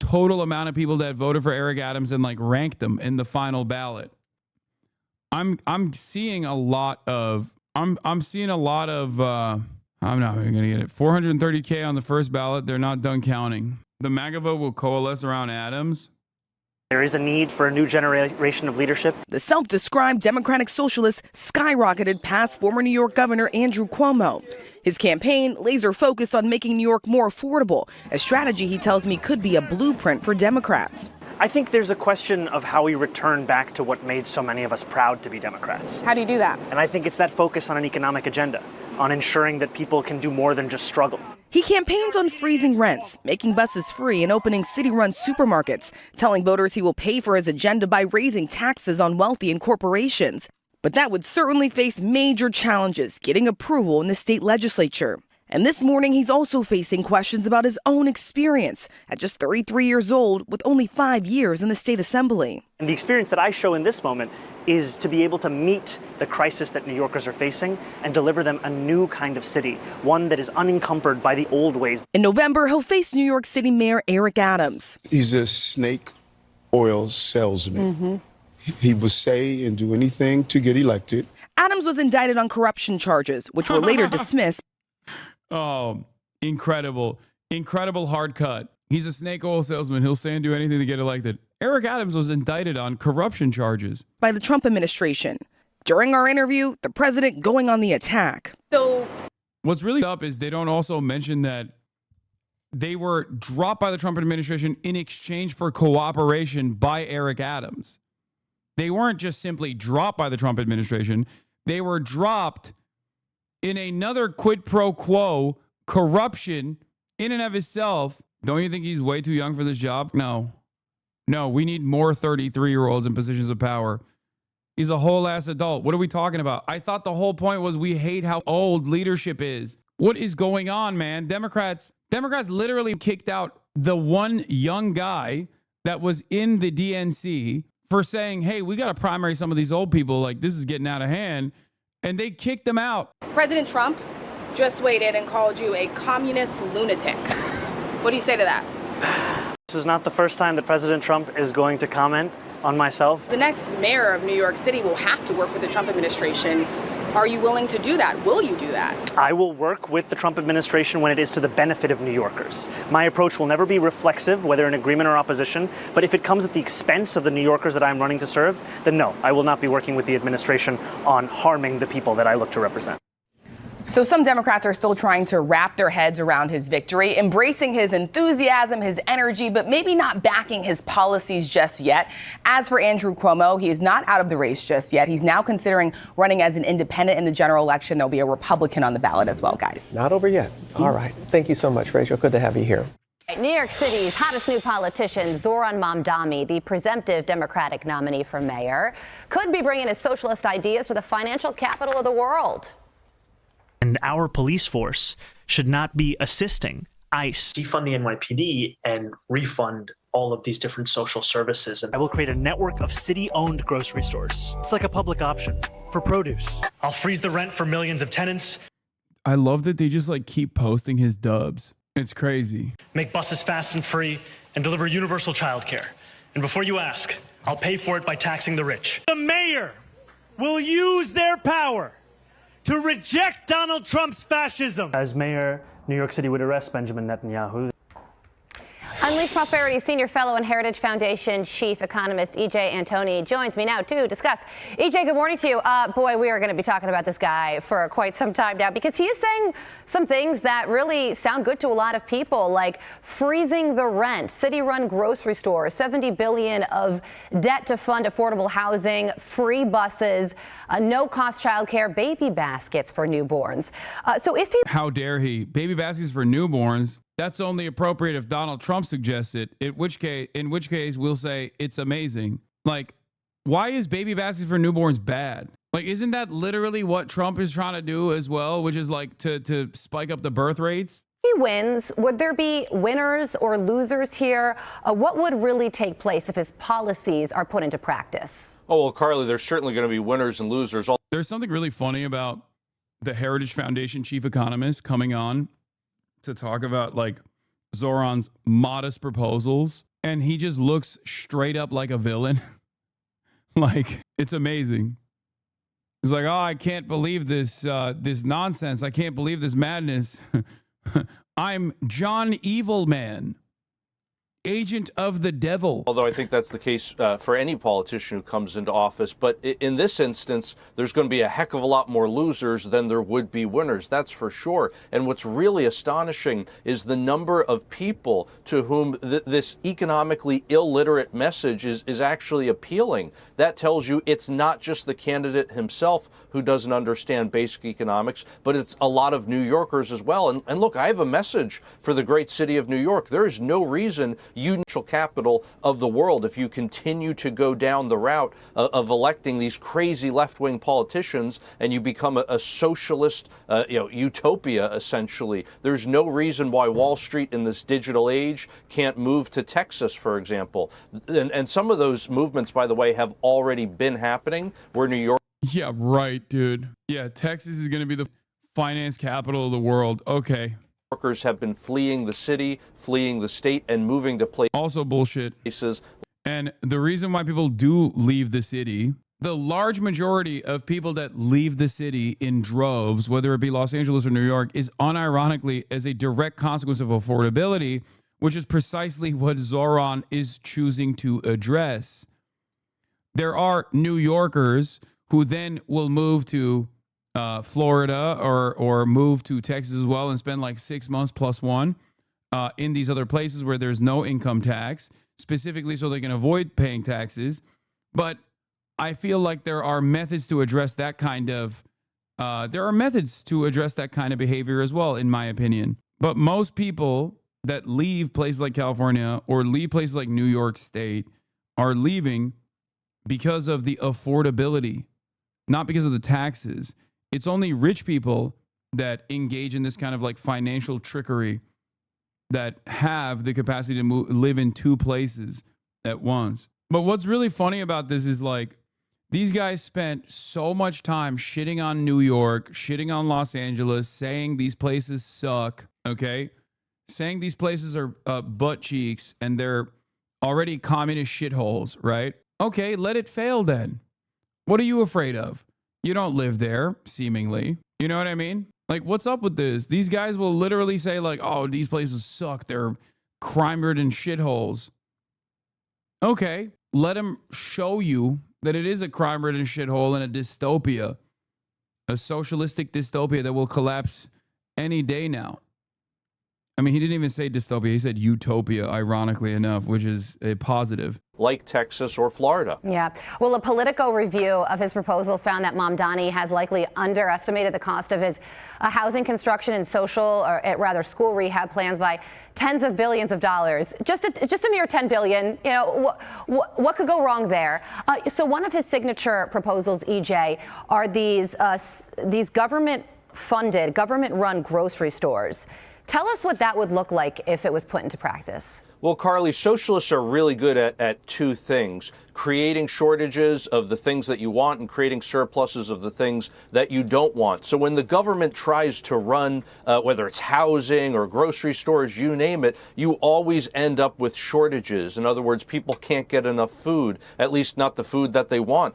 total amount of people that voted for Eric Adams and like ranked them in the final ballot. I'm seeing a lot of I'm not even gonna get it. 430K on the first ballot. They're not done counting. The MAGA vote will coalesce around Adams. there is a need for a new generation of leadership. The self-described Democratic Socialist skyrocketed past former New York Governor Andrew Cuomo. His campaign laser focused on making New York more affordable, a strategy he tells me could be a blueprint for Democrats. I think there's a question of how we return back to what made so many of us proud to be Democrats. How do you do that? And I think it's that focus on an economic agenda, on ensuring that people can do more than just struggle. He campaigns on freezing rents, making buses free, and opening city-run supermarkets, telling voters he will pay for his agenda by raising taxes on wealthy and corporations. But that would certainly face major challenges getting approval in the state legislature. And this morning, he's also facing questions about his own experience at just 33 years old with only 5 years in the state assembly. And the experience that I show in this moment is to be able to meet the crisis that New Yorkers are facing and deliver them a new kind of city, one that is unencumbered by the old ways. In November, he'll face New York City Mayor Eric Adams. He's a snake oil salesman. He will say and do anything to get elected. Adams was indicted on corruption charges, which were later dismissed. Oh, incredible. Incredible hard cut. He's a snake oil salesman. He'll say and do anything to get elected. Eric Adams was indicted on corruption charges by the Trump administration. During our interview, the president going on the attack. What's really up is they don't also mention that They were dropped by the Trump administration in exchange for cooperation by Eric Adams. They weren't just simply dropped by the Trump administration. They were dropped in another quid pro quo corruption in and of itself. Don't you think he's way too young for this job? No, we need more 33-year-olds in positions of power. He's a whole ass adult. What are we talking about? I thought the whole point was we hate how old leadership is. What is going on, man? Democrats literally kicked out the one young guy that was in the DNC for saying, hey, we got to primary some of these old people. Like, this is getting out of hand. And they kicked them out. President Trump just weighed in and called you a communist lunatic. What do you say to that? This is not the first time that President Trump is going to comment on myself. The next mayor of New York City will have to work with the Trump administration. Are you willing to do that? Will you do that? I will work with the Trump administration when it is to the benefit of New Yorkers. My approach will never be reflexive, whether in agreement or opposition. But if it comes at the expense of the New Yorkers that I'm running to serve, then no, I will not be working with the administration on harming the people that I look to represent. So some Democrats are still trying to wrap their heads around his victory, embracing his enthusiasm, his energy, but maybe not backing his policies just yet. As for Andrew Cuomo, he is not out of the race just yet. He's now considering running as an independent in the general election. There'll be a Republican on the ballot as well, guys. Not over yet. All right. Thank you so much, Rachel. Good to have you here. New York City's hottest new politician, Zohran Mamdani, the presumptive Democratic nominee for mayor, could be bringing his socialist ideas to the financial capital of the world. And our police force should not be assisting ICE. Defund the NYPD and refund all of these different social services. And I will create a network of city-owned grocery stores. It's like a public option for produce. I'll freeze the rent for millions of tenants. I love that they just like keep posting his dubs. It's crazy. Make buses fast and free and deliver universal childcare. And before you ask, I'll pay for it by taxing the rich. The mayor will use their power to reject Donald Trump's fascism. As mayor, New York City would arrest Benjamin Netanyahu. Unleash Prosperity Senior Fellow and Heritage Foundation Chief Economist E.J. Antoni joins me now to discuss. E.J., good morning to you. Boy, we are going to be talking about this guy for quite some time now because he is saying some things that really sound good to a lot of people, like freezing the rent, city-run grocery stores, $70 billion of debt to fund affordable housing, free buses, no-cost childcare, baby baskets for newborns. So if he... How dare he? Baby baskets for newborns. That's only appropriate if Donald Trump suggests it, in which case we'll say it's amazing. Like, why is baby baskets for newborns bad? Like, isn't that literally what Trump is trying to do as well, which is like to spike up the birth rates? He wins. Would there be winners or losers here? What would really take place if his policies are put into practice? Oh, well, Carly, there's certainly going to be winners and losers. There's something really funny about the Heritage Foundation chief economist coming on to talk about like Zohran's modest proposals, and he just looks straight up like a villain. Like, it's amazing. He's like, oh, I can't believe this this nonsense. I can't believe this madness. I'm John Evilman, agent of the devil. Although I think that's the case for any politician who comes into office. But in this instance, there's going to be a heck of a lot more losers than there would be winners. That's for sure. And what's really astonishing is the number of people to whom this economically illiterate message is actually appealing. That tells you it's not just the candidate himself who doesn't understand basic economics, but it's a lot of New Yorkers as well. And look, I have a message for the great city of New York. There is no reason financial capital of the world if you continue to go down the route of electing these crazy left-wing politicians and you become a socialist utopia, essentially. There's no reason why Wall Street in this digital age can't move to Texas, for example. And some of those movements, by the way, have already been happening where New York... Yeah, right, dude. Yeah, Texas is going to be the finance capital of the world. Okay. Workers have been fleeing the city, fleeing the state, and moving to places. Also bullshit. And the reason why people do leave the city, the large majority of people that leave the city in droves, whether it be Los Angeles or New York, is unironically as a direct consequence of affordability, which is precisely what Zohran is choosing to address. There are New Yorkers who then will move to Florida or move to Texas as well and spend like 6 months plus one in these other places where there's no income tax, specifically so they can avoid paying taxes. But I feel like there are methods to address that kind of behavior as well, in my opinion. But most people that leave places like California or leave places like New York State are leaving because of the affordability, not because of the taxes. It's only rich people that engage in this kind of like financial trickery that have the capacity to live in two places at once. But what's really funny about this is like these guys spent so much time shitting on New York, shitting on Los Angeles, saying these places suck, okay? Saying these places are butt cheeks and they're already communist shitholes, right? Okay, let it fail then. What are you afraid of? You don't live there, seemingly. You know what I mean? Like, what's up with this? These guys will literally say like, oh, these places suck. They're crime-ridden shitholes. Okay, let them show you that it is a crime-ridden shithole and a dystopia, a socialistic dystopia that will collapse any day now. I mean, he didn't even say dystopia. He said utopia, ironically enough, which is a positive. Like Texas or Florida. Yeah. Well, a Politico review of his proposals found that Mamdani has likely underestimated the cost of his housing construction and social, or rather school rehab plans by tens of billions of dollars. Just a mere 10 billion. You know, what could go wrong there? So one of his signature proposals, EJ, are these government-funded, government-run grocery stores. Tell us what that would look like if it was put into practice. Well, Carly, socialists are really good at two things: creating shortages of the things that you want and creating surpluses of the things that you don't want. So when the government tries to run, whether it's housing or grocery stores, you name it, you always end up with shortages. In other words, people can't get enough food, at least not the food that they want.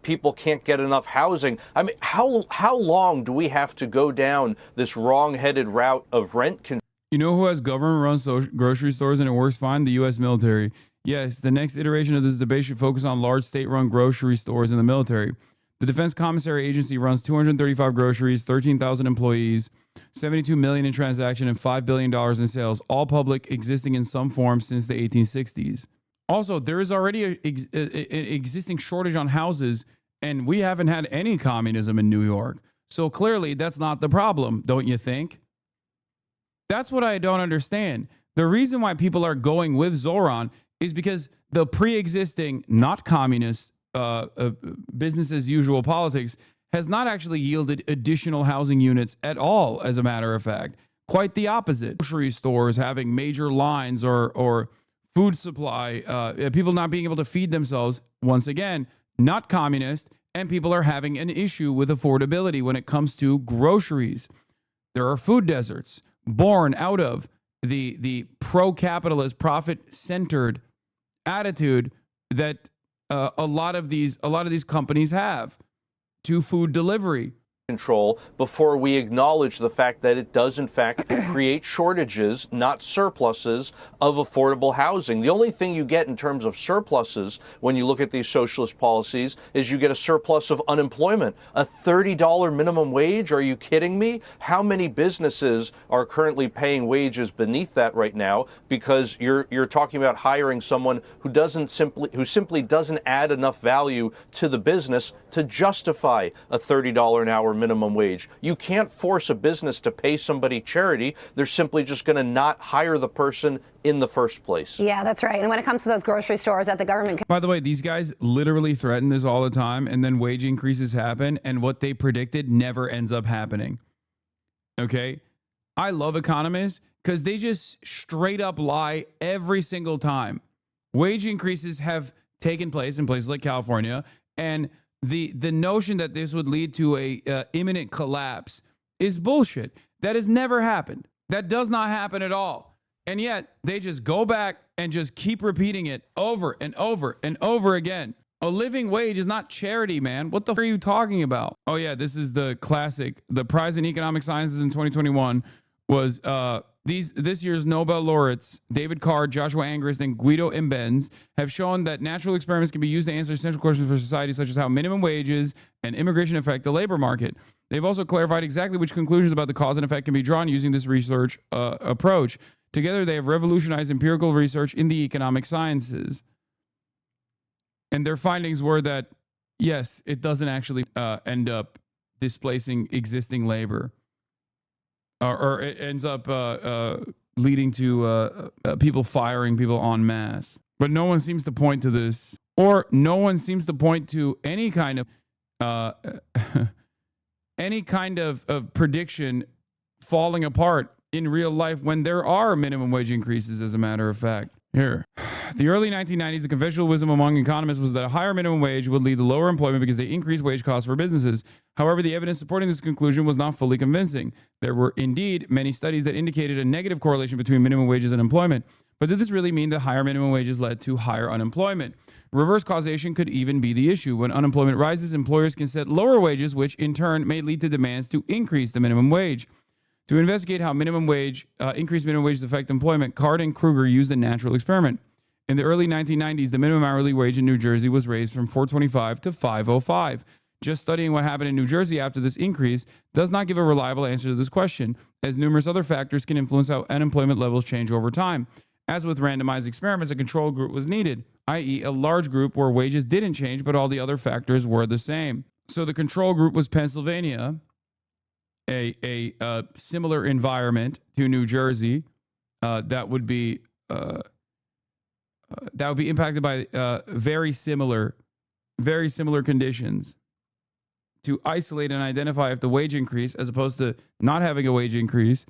People can't get enough housing. I mean, how long do we have to go down this wrong-headed route of rent control? You know who has government-run grocery stores and it works fine? The U.S. military. Yes, the next iteration of this debate should focus on large state-run grocery stores in the military. The Defense Commissary Agency runs 235 groceries, 13,000 employees, $72 million in transaction, and $5 billion in sales, all public, existing in some form since the 1860s. Also, there is already an existing shortage on houses, and we haven't had any communism in New York. So clearly, that's not the problem, don't you think? That's what I don't understand. The reason why people are going with Zohran is because the pre-existing, not communist, business as usual politics has not actually yielded additional housing units at all, as a matter of fact. Quite the opposite. Grocery stores having major lines or food supply, people not being able to feed themselves, once again, not communist, and people are having an issue with affordability when it comes to groceries. There are food deserts born out of the pro-capitalist, profit-centered attitude that a lot of these companies have to food delivery. Control before we acknowledge the fact that it does in fact create shortages, not surpluses, of affordable housing. The only thing you get in terms of surpluses when you look at these socialist policies is you get a surplus of unemployment. A $30 minimum wage? Are you kidding me? How many businesses are currently paying wages beneath that right now because you're talking about hiring someone who simply doesn't add enough value to the business to justify a $30 an hour minimum wage. You can't force a business to pay somebody charity. They're simply just going to not hire the person in the first place. Yeah, that's right. And when it comes to those grocery stores that the government... By the way, these guys literally threaten this all the time, and then wage increases happen, and what they predicted never ends up happening. Okay? I love economists because they just straight up lie every single time. Wage increases have taken place in places like California, and the notion that this would lead to a imminent collapse is bullshit. That has never happened. That does not happen at all. And yet they just go back and just keep repeating it over and over and over again. A living wage is not charity, man. What the f are you talking about? Oh yeah, this is the classic. The prize in economic sciences in 2021 was this year's Nobel laureates, David Card, Joshua Angrist, and Guido Imbens, have shown that natural experiments can be used to answer essential questions for society, such as how minimum wages and immigration affect the labor market. They've also clarified exactly which conclusions about the cause and effect can be drawn using this research approach. Together, they have revolutionized empirical research in the economic sciences. And their findings were that, yes, it doesn't actually end up displacing existing labor. Or it ends up leading to people firing people en masse. But no one seems to point to this. Or no one seems to point to any kind of prediction falling apart in real life when there are minimum wage increases, as a matter of fact. Here. The early 1990s, the conventional wisdom among economists was that a higher minimum wage would lead to lower employment because they increased wage costs for businesses. However, the evidence supporting this conclusion was not fully convincing. There were indeed many studies that indicated a negative correlation between minimum wages and employment. But did this really mean that higher minimum wages led to higher unemployment? Reverse causation could even be the issue. When unemployment rises, employers can set lower wages, which in turn may lead to demands to increase the minimum wage. To investigate how increased minimum wages affect employment, Card and Kruger used a natural experiment. In the early 1990s, the minimum hourly wage in New Jersey was raised from $4.25 to $5.05. Just studying what happened in New Jersey after this increase does not give a reliable answer to this question, as numerous other factors can influence how unemployment levels change over time. As with randomized experiments, a control group was needed, i.e., a large group where wages didn't change, but all the other factors were the same. So the control group was Pennsylvania, a similar environment to New Jersey that would be impacted by very similar conditions, to isolate and identify if the wage increase, as opposed to not having a wage increase,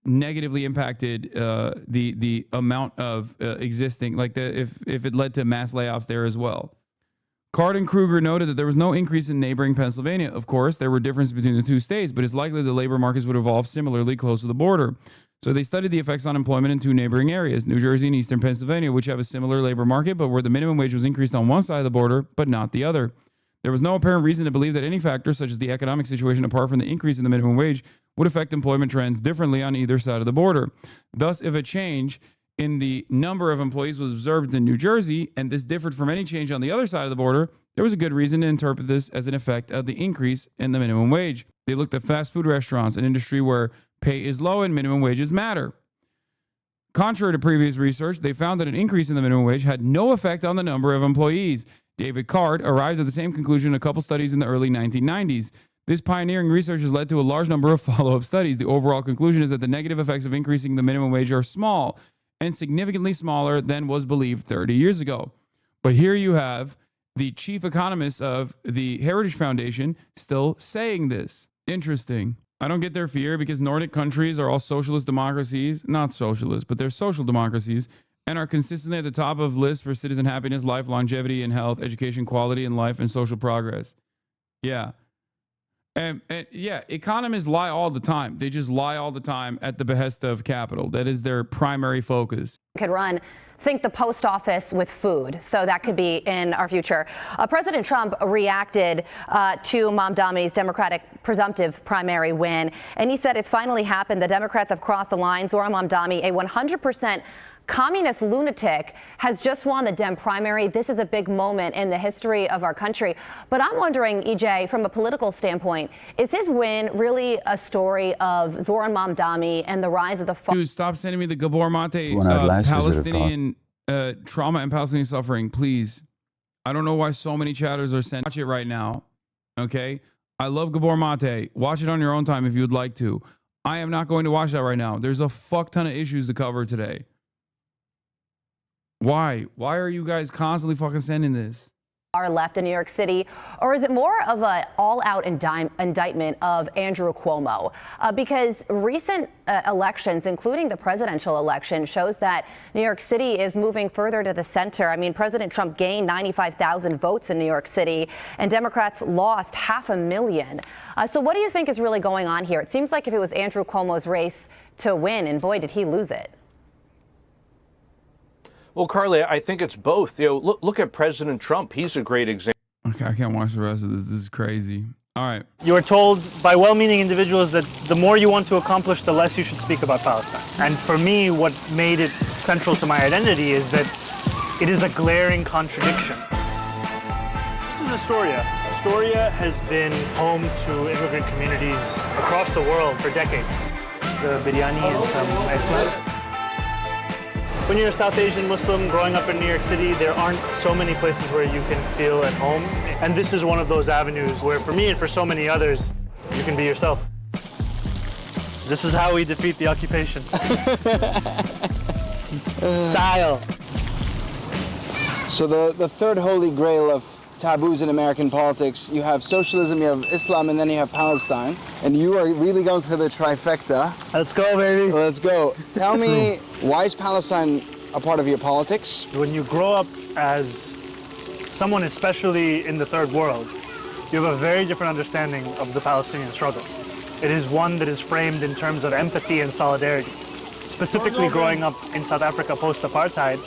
negatively impacted the amount of existing, like if it led to mass layoffs there as well. Card and Kruger noted that there was no increase in neighboring Pennsylvania. Of course, there were differences between the two states, but it's likely the labor markets would evolve similarly close to the border. So they studied the effects on employment in two neighboring areas, New Jersey and Eastern Pennsylvania, which have a similar labor market, but where the minimum wage was increased on one side of the border, but not the other. There was no apparent reason to believe that any factor, such as the economic situation apart from the increase in the minimum wage, would affect employment trends differently on either side of the border. Thus, if a change in the number of employees was observed in New Jersey, and this differed from any change on the other side of the border, there was a good reason to interpret this as an effect of the increase in the minimum wage. They looked at fast food restaurants, an industry where pay is low and minimum wages matter. Contrary to previous research, they found that an increase in the minimum wage had no effect on the number of employees. David Card arrived at the same conclusion in a couple studies in the early 1990s. This pioneering research has led to a large number of follow-up studies. The overall conclusion is that the negative effects of increasing the minimum wage are small and significantly smaller than was believed 30 years ago. But here you have the chief economist of the Heritage Foundation still saying this. Interesting. I don't get their fear because Nordic countries are all socialist democracies, not socialist, but they're social democracies, and are consistently at the top of lists for citizen happiness, life, longevity, and health, education, quality in life, and social progress. Yeah. And yeah, economists lie all the time. They just lie all the time at the behest of capital. That is their primary focus. Could run, think the post office with food. So that could be in our future. President Trump reacted to Mamdani's Democratic presumptive primary win, and he said it's finally happened. The Democrats have crossed the line. Zohran Mamdani, a 100% communist lunatic, has just won the Dem primary. This is a big moment in the history of our country. But I'm wondering, EJ, from a political standpoint, is his win really a story of Zohran Mamdani and the rise of the... Dude, stop sending me the Gabor Mate Palestinian trauma and Palestinian suffering, please. I don't know why so many chatters are sending. Watch it right now, okay? I love Gabor Mate. Watch it on your own time if you would like to. I am not going to watch that right now. There's a fuck ton of issues to cover today. Why? Why are you guys constantly fucking sending this? Are left in New York City, or is it more of an all-out indictment of Andrew Cuomo? Because recent elections, including the presidential election, shows that New York City is moving further to the center. I mean, President Trump gained 95,000 votes in New York City, and Democrats lost 500,000. So what do you think is really going on here? It seems like if it was Andrew Cuomo's race to win, and boy, did he lose it. Well, Carly, I think it's both. You know, look at President Trump. He's a great example. Okay, I can't watch the rest of this. This is crazy. All right. You are told by well-meaning individuals that the more you want to accomplish, the less you should speak about Palestine. And for me, what made it central to my identity is that it is a glaring contradiction. This is Astoria. Astoria has been home to immigrant communities across the world for decades. the biryani and some eggplant. When you're a South Asian Muslim growing up in New York City, there aren't so many places where you can feel at home. And this is one of those avenues where, for me and for so many others, you can be yourself. This is how we defeat the occupation. Style. So the third holy grail of taboos in American politics, you have socialism, you have Islam, and then you have Palestine. And you are really going for the trifecta. Let's go, baby. Let's go. Tell me, why is Palestine a part of your politics? When you grow up as someone, especially in the third world, you have a very different understanding of the Palestinian struggle. It is one that is framed in terms of empathy and solidarity. Specifically growing up in South Africa post-apartheid,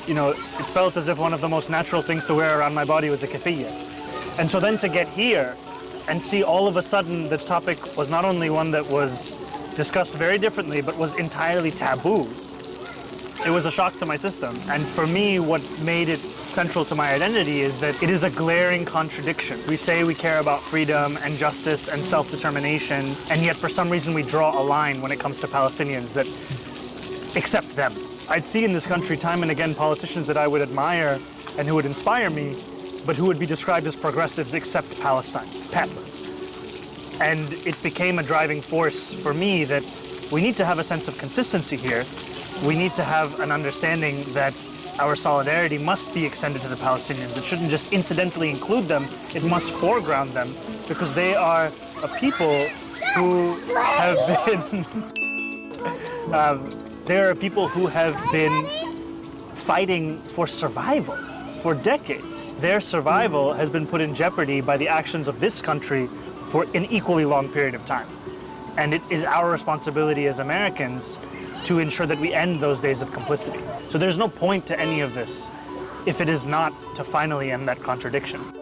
you know, it felt as if one of the most natural things to wear around my body was a keffiyeh. And so then to get here and see all of a sudden this topic was not only one that was discussed very differently, but was entirely taboo, it was a shock to my system. And for me, what made it central to my identity is that it is a glaring contradiction. We say we care about freedom and justice and self-determination, and yet for some reason we draw a line when it comes to Palestinians that accept them. I'd see in this country time and again politicians that I would admire and who would inspire me, but who would be described as progressives except Palestine, PEP. And it became a driving force for me that we need to have a sense of consistency here. We need to have an understanding that our solidarity must be extended to the Palestinians. It shouldn't just incidentally include them, it must foreground them, because they are a people who have been there are people who have been fighting for survival for decades. Their survival has been put in jeopardy by the actions of this country for an equally long period of time. And it is our responsibility as Americans to ensure that we end those days of complicity. So there's no point to any of this if it is not to finally end that contradiction.